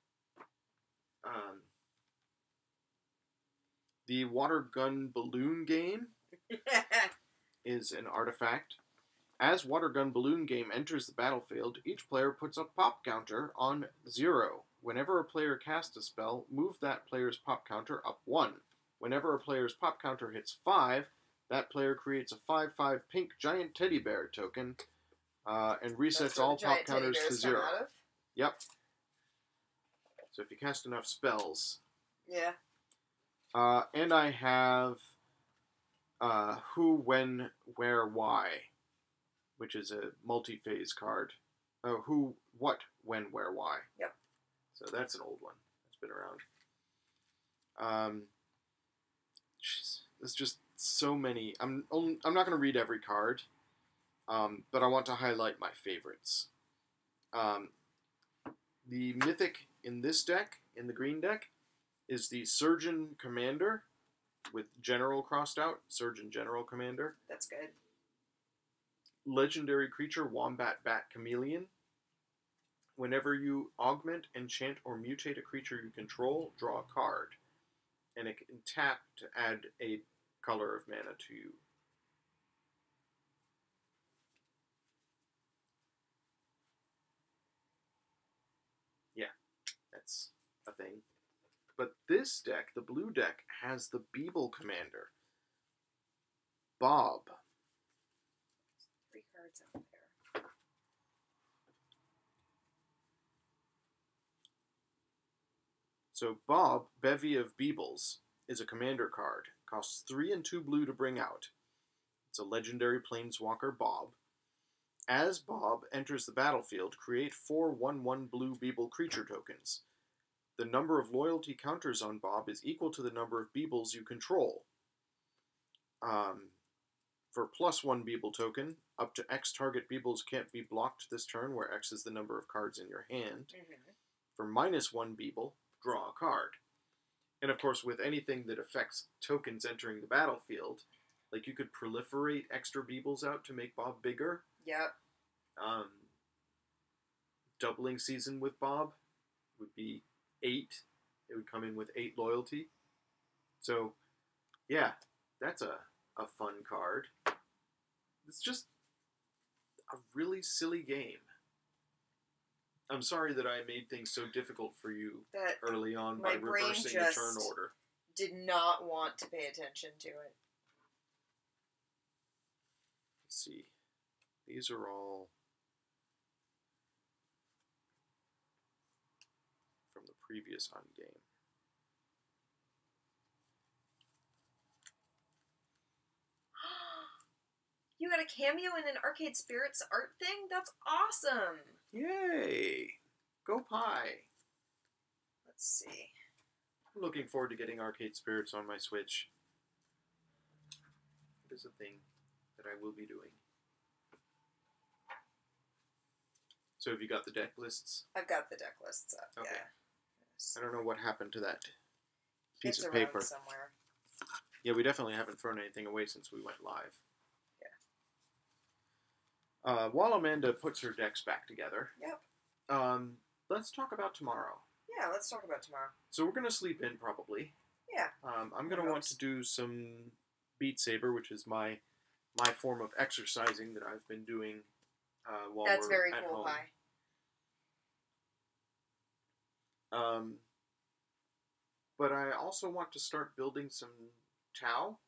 A: The water gun balloon game is an artifact. As water gun balloon game enters the battlefield, each player puts a pop counter on 0. Whenever a player casts a spell, move that player's pop counter up 1. Whenever a player's pop counter hits 5, that player creates a 5/5 pink giant teddy bear token and resets all pop counters to 0. Yep. So if you cast enough spells.
B: Yeah.
A: And I have Who, When, Where, Why, which is a multi-phase card. Who, What, When, Where, Why.
B: Yep.
A: So that's an old one. It's been around. There's just so many. I'm not going to read every card, but I want to highlight my favorites. The mythic in this deck, in the green deck, is the Surgeon Commander with General crossed out. Surgeon General Commander.
B: That's good.
A: Legendary creature, Wombat Bat Chameleon. Whenever you augment, enchant, or mutate a creature you control, draw a card. And it can tap to add a color of mana to you. Yeah, that's a thing. But this deck, the blue deck, has the Beeble Commander. Bob.
B: 3 cards out there.
A: So Bob, Bevy of Beebles, is a commander card. Costs 3 and 2 blue to bring out. It's a legendary planeswalker, Bob. As Bob enters the battlefield, create 4 1/1 blue Beeble creature tokens. The number of loyalty counters on Bob is equal to the number of Beebles you control. For +1 Beeble token, up to X target Beebles can't be blocked this turn, where X is the number of cards in your hand.
B: Mm-hmm.
A: For -1 Beeble, draw a card. And of course, with anything that affects tokens entering the battlefield, like you could proliferate extra Beebles out to make Bob bigger.
B: Yep.
A: Doubling season with Bob would be 8. It would come in with 8 loyalty. So, yeah, that's a fun card. It's just a really silly game. I'm sorry that I made things so difficult for you early on by reversing the turn order.
B: Did not want to pay attention to it.
A: Let's see. These are all from the previous Ungame.
B: You got a cameo in an Arcade Spirits art thing? That's awesome!
A: Yay! Go Pie!
B: Let's see.
A: I'm looking forward to getting Arcade Spirits on my Switch. It is a thing that I will be doing. So have you got the deck lists?
B: I've got the deck lists up,
A: okay.
B: Yeah. Yes.
A: I don't know what happened to that piece
B: It's
A: of paper.
B: somewhere.
A: Yeah, we definitely haven't thrown anything away since we went live. While Amanda puts her decks back together,
B: Yep.
A: Let's talk about tomorrow.
B: Yeah, let's talk about tomorrow.
A: So we're going to sleep in, probably.
B: Yeah.
A: I'm going to want to do some Beat Saber, which is my form of exercising that I've been doing while
B: That's
A: we're
B: very
A: at
B: cool,
A: home.
B: Hi.
A: But I also want to start building some Tau.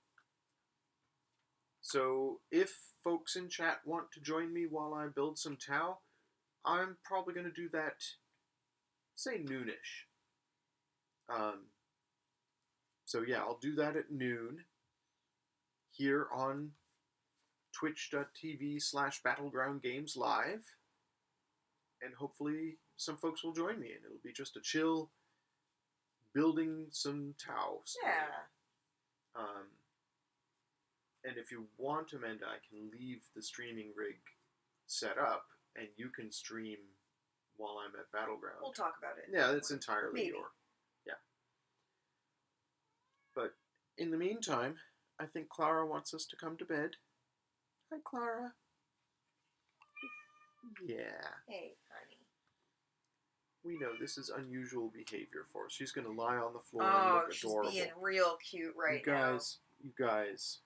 A: So if folks in chat want to join me while I build some Tau, I'm probably going to do that, say, noonish. So yeah, I'll do that at noon here on twitch.tv/Battleground Games Live. And hopefully some folks will join me, and it'll be just a chill building some Tau.
B: Yeah.
A: And if you want, Amanda, I can leave the streaming rig set up, and you can stream while I'm at Battleground.
B: We'll talk about it.
A: Yeah, it's entirely
B: Maybe.
A: Yeah. But in the meantime, I think Clara wants us to come to bed. Hi, Clara. Yeah.
B: Hey, honey.
A: We know this is unusual behavior for her. She's going to lie on the floor and
B: Oh,
A: look
B: she's
A: adorable.
B: being real cute right now.
A: You guys,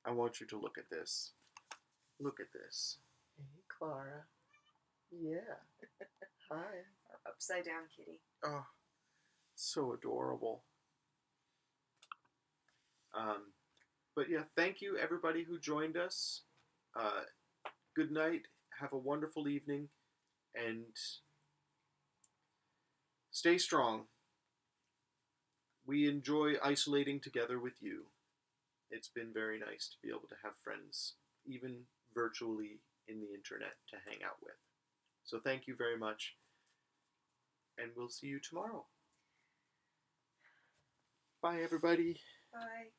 A: I want you to look at this. Look at this. Hey, Clara. Yeah. Hi.
B: Our upside down kitty.
A: Oh, so adorable. But yeah, thank you everybody who joined us. Good night. Have a wonderful evening. And stay strong. We enjoy isolating together with you. It's been very nice to be able to have friends, even virtually in the internet, to hang out with. So thank you very much. And we'll see you tomorrow. Bye, everybody.
B: Bye.